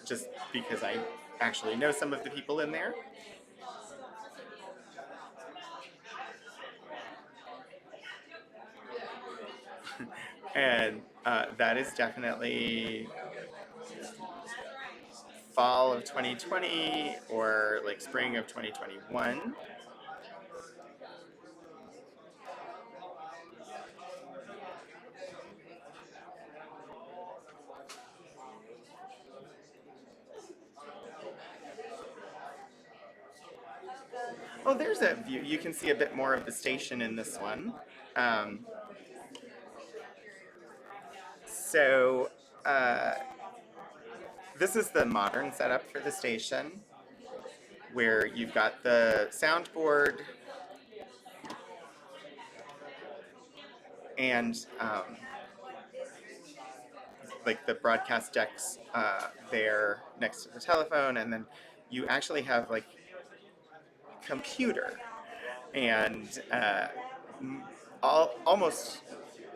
Just because I actually know some of the people in there. And that is definitely fall of 2020 or like spring of 2021. Oh, there's a view. You can see a bit more of the station in this one. So this is the modern setup for the station, where you've got the soundboard and like the broadcast decks there next to the telephone, and then you actually have like computer and almost,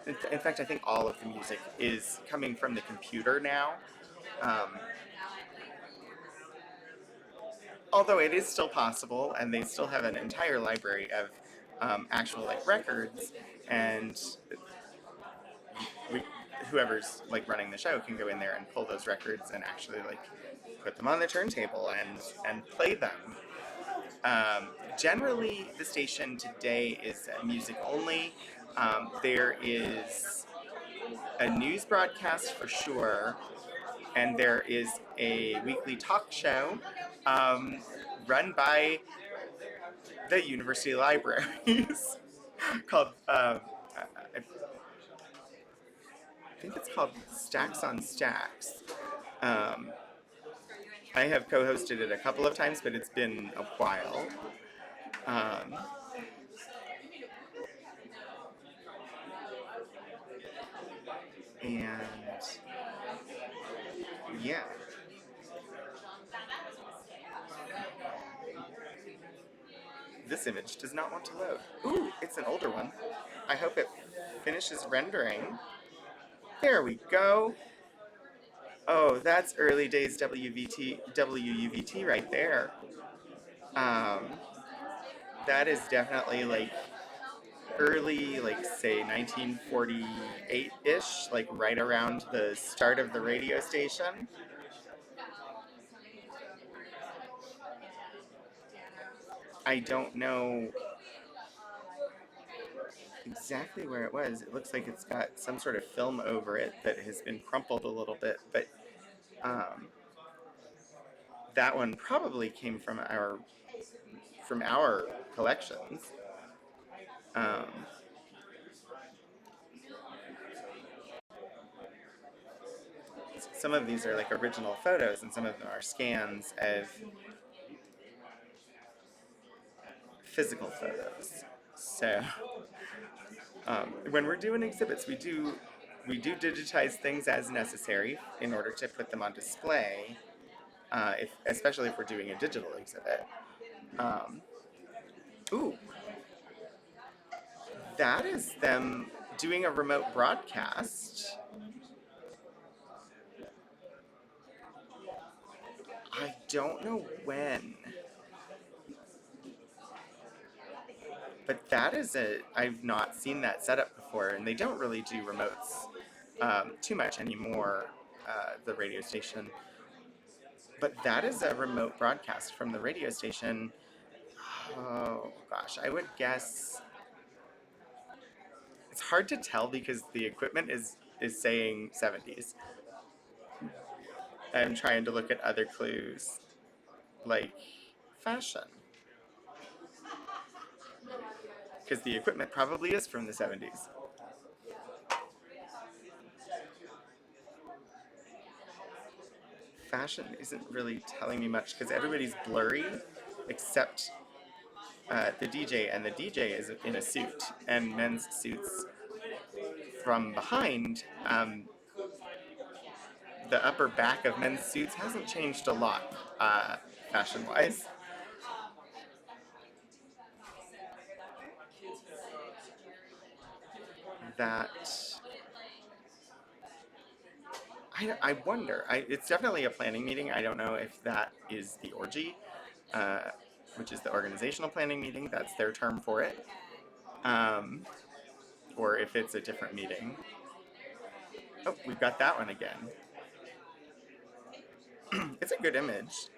in fact, I think all of the music is coming from the computer now. Although it is still possible, and they still have an entire library of actual like records, and whoever's like running the show can go in there and pull those records and actually like put them on the turntable and play them. Generally, the station today is music only. There is a news broadcast for sure, and there is a weekly talk show run by the university libraries called, I think it's called Stacks on Stacks. I have co-hosted it a couple of times, but it's been a while. Um, and yeah, this image does not want to load. Ooh, it's an older one. I hope it finishes rendering. There we go. Oh, that's early days WUVT right there. Um, that is definitely like early, like say 1948-ish, like right around the start of the radio station. I don't know exactly where it was. It looks like it's got some sort of film over it that has been crumpled a little bit, but that one probably came from our collections. Um, some of these are like original photos, and some of them are scans of physical photos. So when we're doing exhibits, we do digitize things as necessary in order to put them on display, especially if we're doing a digital exhibit. Ooh, that is them doing a remote broadcast. I don't know when, but that is I've not seen that setup before, and they don't really do remotes too much anymore, the radio station. But that is a remote broadcast from the radio station. Oh gosh, I would guess it's hard to tell because the equipment is saying 70s. I'm trying to look at other clues like fashion, because the equipment probably is from the 70s. Fashion isn't really telling me much because everybody's blurry except the DJ, and the DJ is in a suit, and men's suits. From behind, the upper back of men's suits hasn't changed a lot, fashion-wise. That I wonder. It's definitely a planning meeting. I don't know if that is the orgy, which is the organizational planning meeting. That's their term for it, or if it's a different meeting. Oh, we've got that one again. It's a good image.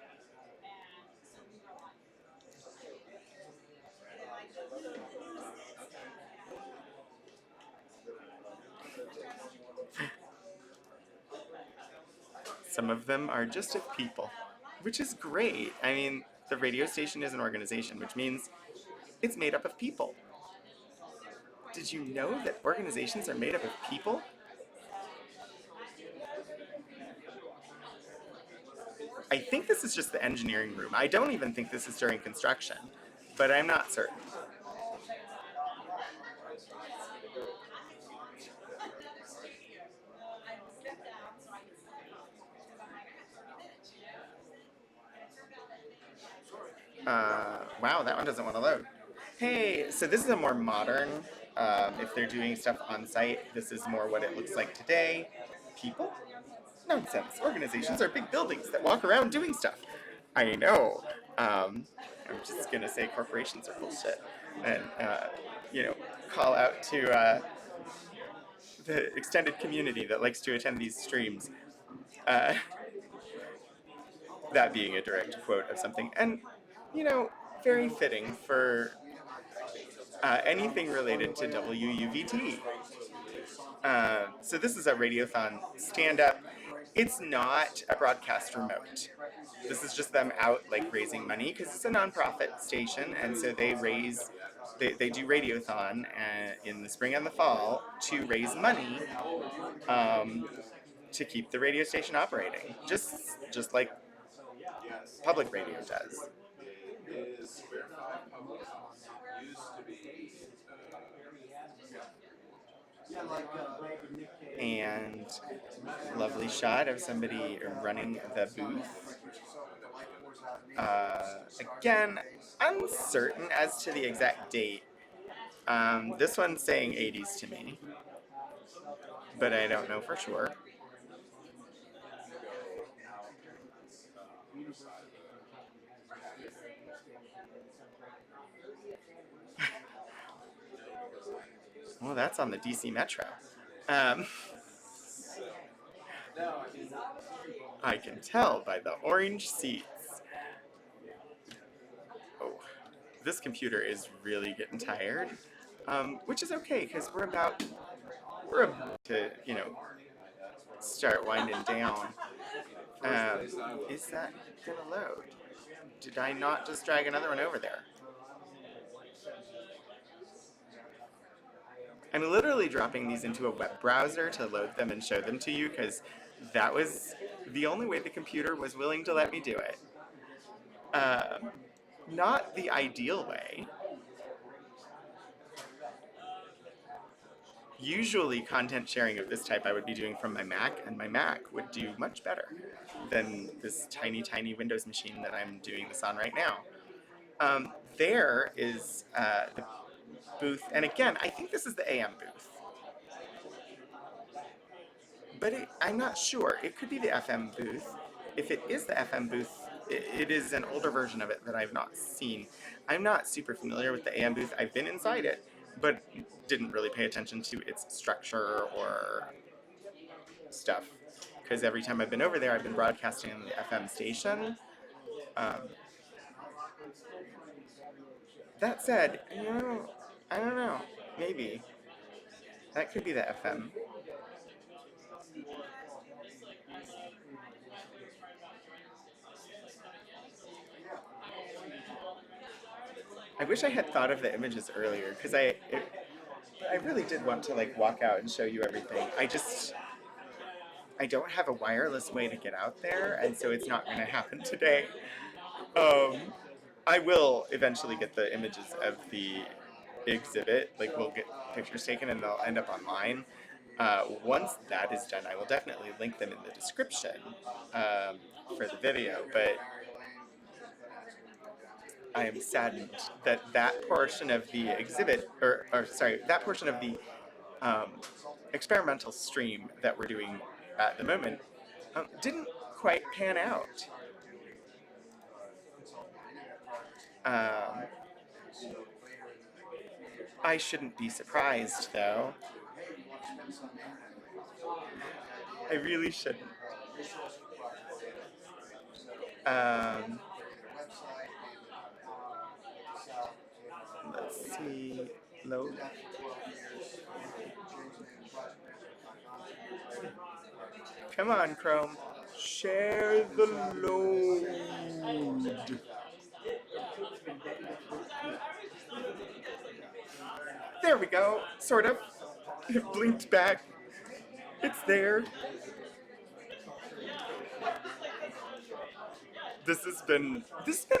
Some of them are just of people, which is great. I mean, the radio station is an organization, which means it's made up of people. Did you know that organizations are made up of people? I think this is just the engineering room. I don't even think this is during construction, but I'm not certain. Wow, that one doesn't want to load. Hey, so this is a more modern, if they're doing stuff on site, this is more what it looks like today. People? Nonsense. Organizations are big buildings that walk around doing stuff. I know. I'm just going to say corporations are bullshit. And, call out to the extended community that likes to attend these streams. That being a direct quote of something. And, very fitting for anything related to WUVT. So this is a radiothon stand-up. It's not a broadcast remote. This is just them out like raising money because it's a nonprofit station, and so they do radiothon in the spring and the fall to raise money to keep the radio station operating. Just like public radio does. And lovely shot of somebody running the booth. Again, uncertain as to the exact date. This one's saying 80s to me, but I don't know for sure. Well, that's on the DC Metro. I can tell by the orange seats. Oh, this computer is really getting tired, which is okay because we're about to, start winding down. Is that gonna load? Did I not just drag another one over there? I'm literally dropping these into a web browser to load them and show them to you because that was the only way the computer was willing to let me do it. Not the ideal way. Usually content sharing of this type I would be doing from my Mac, and my Mac would do much better than this tiny, tiny Windows machine that I'm doing this on right now. There is the booth, and again, I think this is the AM booth. But I'm not sure. It could be the FM booth. If it is the FM booth, it is an older version of it that I've not seen. I'm not super familiar with the AM booth. I've been inside it, but didn't really pay attention to its structure or stuff. Because every time I've been over there, I've been broadcasting on the FM station. That said, I don't know. Maybe. That could be the FM. I wish I had thought of the images earlier, because I really did want to walk out and show you everything. I don't have a wireless way to get out there, and so it's not going to happen today. I will eventually get the images of the exhibit. We'll get pictures taken and they'll end up online. Once that is done, I will definitely link them in the description for the video, but I am saddened that that portion of the exhibit, that portion of the experimental stream that we're doing at the moment didn't quite pan out. I shouldn't be surprised, though. I really shouldn't. Let's see. Load. Come on, Chrome. Share the load. There we go. Sort of. It blinked back. It's there. This has been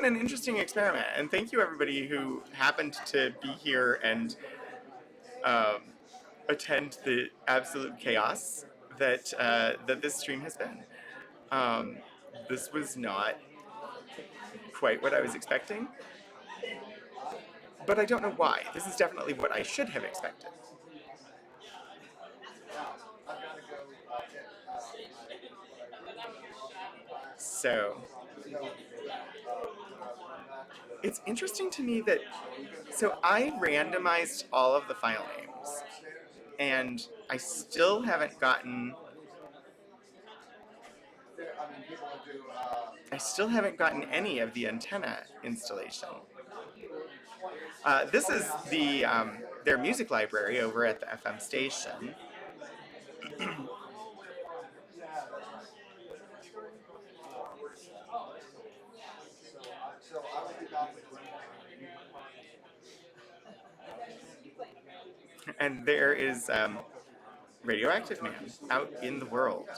an interesting experiment, and thank you everybody who happened to be here and attend the absolute chaos that this stream has been. This was not quite what I was expecting, but I don't know why. This is definitely what I should have expected. So, it's interesting to me that, so I randomized all of the file names, and I still haven't gotten any of the antenna installation. This is the their music library over at the FM station. And there is Radioactive Man out in the world.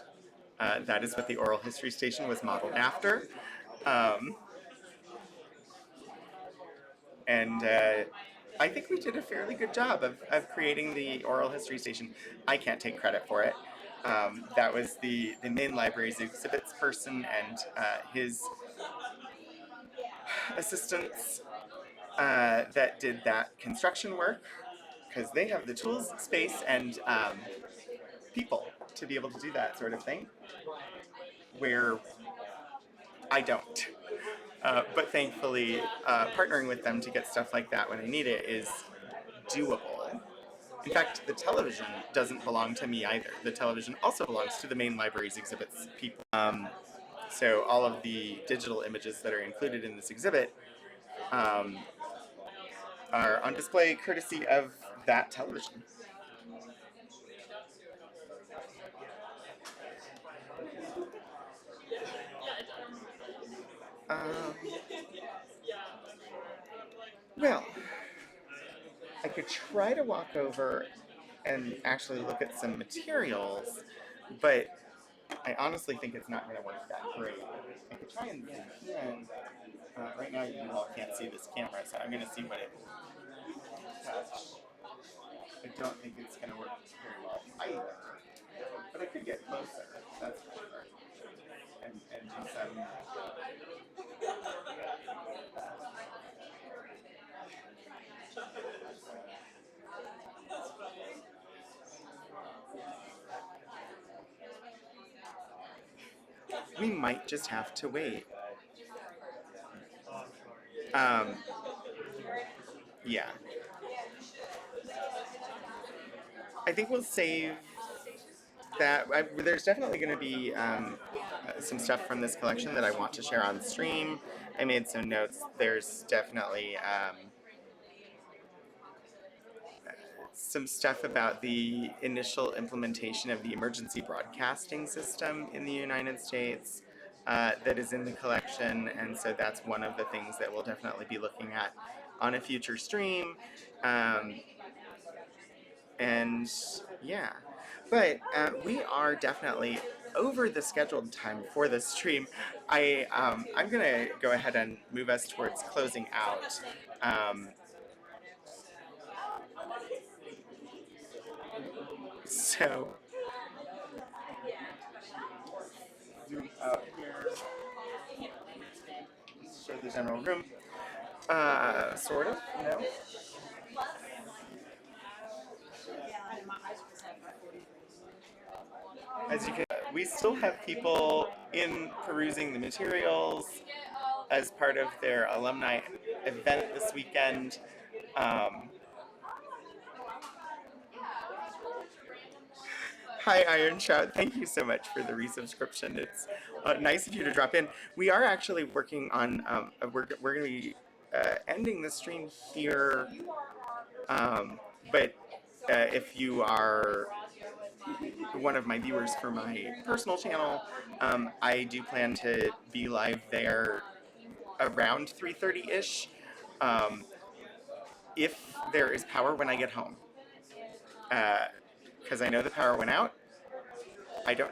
That is what the Oral History Station was modeled after. Um, and I think we did a fairly good job of creating the oral history station. I can't take credit for it. That was the main library's exhibits person and his assistants that did that construction work, because they have the tools, space, and people to be able to do that sort of thing, where I don't. But thankfully, partnering with them to get stuff like that when I need it is doable. In fact, the television doesn't belong to me either. The television also belongs to the main library's exhibits people. So all of the digital images that are included in this exhibit are on display courtesy of that television. Um, well, I could try to walk over and actually look at some materials, but I honestly think it's not going to work that great. I could try and zoom in. Right now, you all can't see this camera, so I'm going to see what it touch. I don't think it's going to work very well either, but I could get closer. That's for sure. And do some. We might just have to wait. Yeah. I think we'll save that. There's definitely going to be some stuff from this collection that I want to share on stream. I made some notes. There's definitely some stuff about the initial implementation of the emergency broadcasting system in the United States that is in the collection, and so that's one of the things that we'll definitely be looking at on a future stream. And yeah, but we are definitely over the scheduled time for this stream. I'm gonna go ahead and move us towards closing out. So zoom out here, show the general room. Sort of, no? As you can, we still have people in perusing the materials as part of their alumni event this weekend. Hi, Iron Shout. Thank you so much for the resubscription. It's nice of you to drop in. We are actually working on, we're going to be ending the stream here. But if you are one of my viewers for my personal channel, I do plan to be live there around 3:30-ish. If there is power when I get home. Because I know the power went out. I don't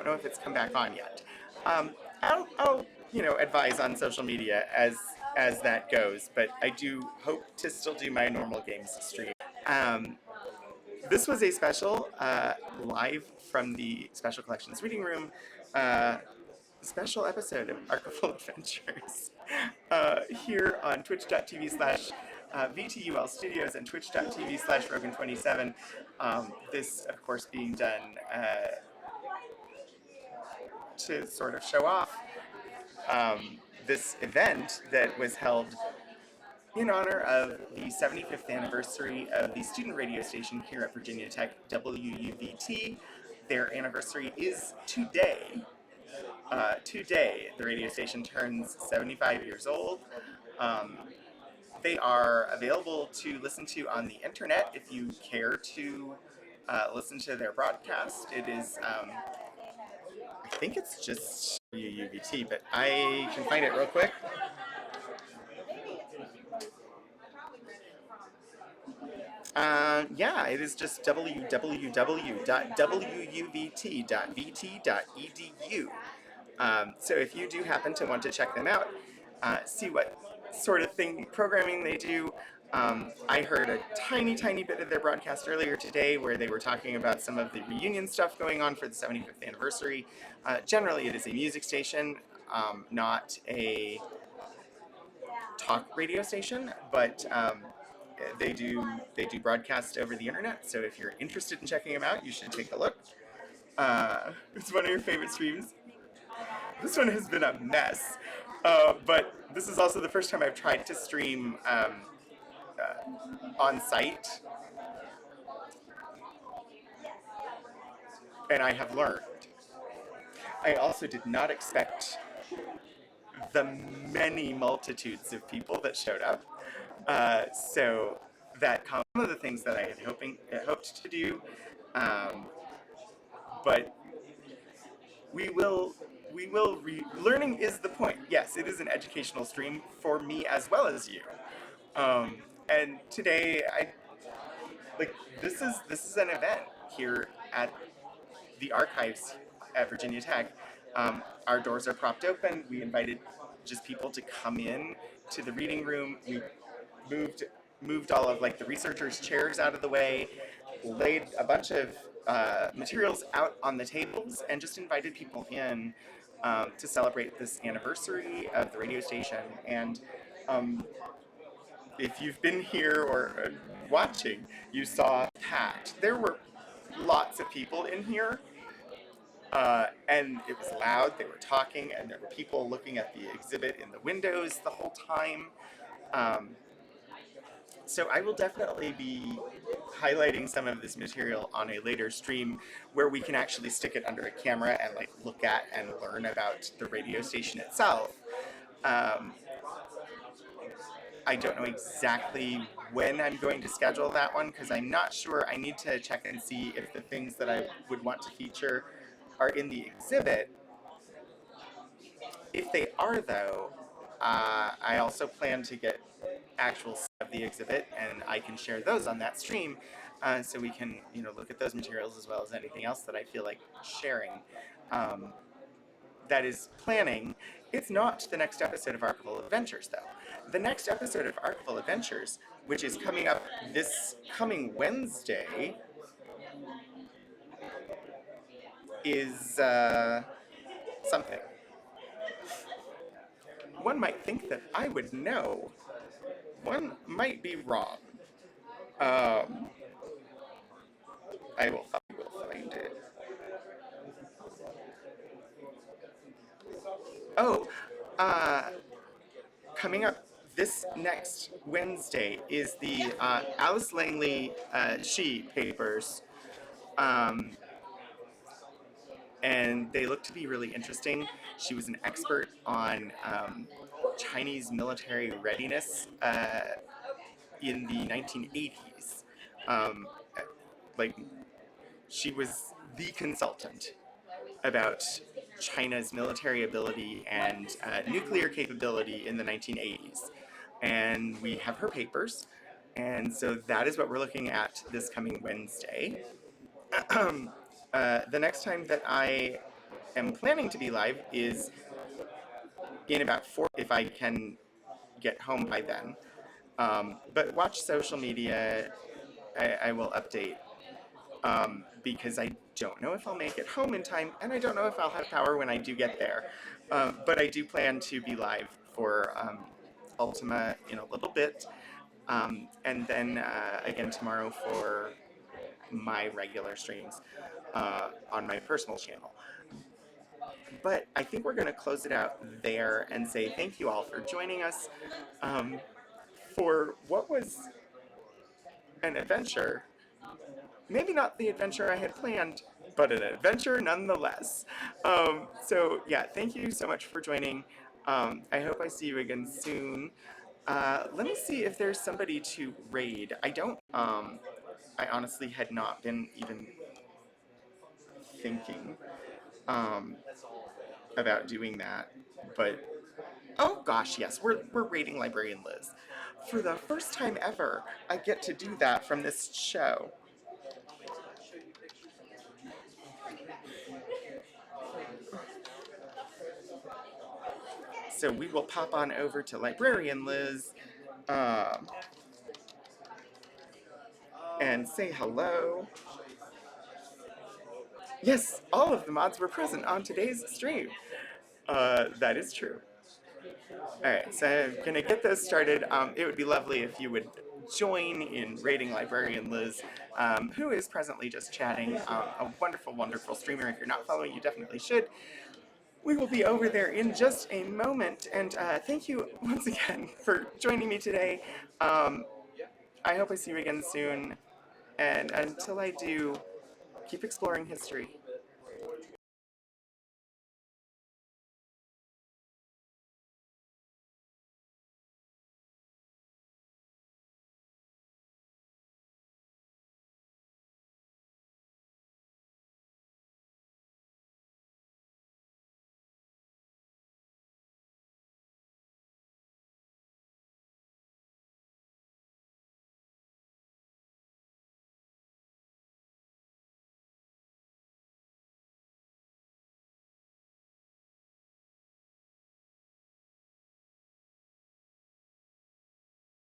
know if it's come back on yet. I'll advise on social media as that goes, but I do hope to still do my normal games stream. This was a special live from the Special Collections Reading Room special episode of Archival Adventures here on twitch.tv/VTUL Studios and twitch.tv/Rogan27. This, of course, being done to sort of show off this event that was held in honor of the 75th anniversary of the student radio station here at Virginia Tech, WUVT. Their anniversary is today. Today, the radio station turns 75 years old. They are available to listen to on the internet if you care to listen to their broadcast. It is, I think it's just WUVT, but I can find it real quick. Yeah, it is just www.wuvt.vt.edu. So if you do happen to want to check them out, see what sort of programming they do. I heard a tiny bit of their broadcast earlier today where they were talking about some of the reunion stuff going on for the 75th anniversary. Generally, it is a music station, not a talk radio station, but they do broadcast over the internet. So if you're interested in checking them out, you should take a look. It's one of your favorite streams. This one has been a mess, but this is also the first time I've tried to stream on site, and I have learned. I also did not expect the many multitudes of people that showed up. So that some of the things that I had hoped to do, but learning is the point. Yes, it is an educational stream for me as well as you. And today, this is an event here at the archives at Virginia Tech. Our doors are propped open. We invited just people to come in to the reading room. We moved all of the researchers' chairs out of the way, laid a bunch of materials out on the tables, and just invited people in to celebrate this anniversary of the radio station. And if you've been here or watching, you saw packed. There were lots of people in here, and it was loud. They were talking, and there were people looking at the exhibit in the windows the whole time. So I will definitely be highlighting some of this material on a later stream where we can actually stick it under a camera and look at and learn about the radio station itself. I don't know exactly when I'm going to schedule that one because I'm not sure. I need to check and see if the things that I would want to feature are in the exhibit. If they are, though, I also plan to get actual of the exhibit, and I can share those on that stream, so we can look at those materials as well as anything else that I feel like sharing. That is planning. It's not the next episode of Archival Adventures, though. The next episode of Archival Adventures, which is coming up this coming Wednesday, is something. One might think that I would know. One might be wrong. I will find it. Oh, coming up this next Wednesday is the Alice Langley She papers. And they look to be really interesting. She was an expert on Chinese military readiness in the 1980s. She was the consultant about China's military ability and nuclear capability in the 1980s. And we have her papers, and so that is what we're looking at this coming Wednesday. The next time that I am planning to be live is in about 4, if I can get home by then. But watch social media. I will update because I don't know if I'll make it home in time, and I don't know if I'll have power when I do get there. But I do plan to be live for Ultima in a little bit, and then again tomorrow for my regular streams on my personal channel. But I think we're going to close it out there and say thank you all for joining us for what was an adventure. Maybe not the adventure I had planned, but an adventure nonetheless. So yeah, thank you so much for joining. I hope I see you again soon. Let me see if there's somebody to raid. I honestly had not been even thinking about doing that, but oh gosh, yes, we're raiding Librarian Liz. For the first time ever, I get to do that from this show. So we will pop on over to Librarian Liz and say hello. Yes, all of the mods were present on today's stream. That is true. Alright, so I'm gonna get those started. It would be lovely if you would join in rating Librarian Liz, who is presently just chatting. A wonderful, wonderful streamer. If you're not following, you definitely should. We will be over there in just a moment, and thank you once again for joining me today. I hope I see you again soon, and until I do, keep exploring history.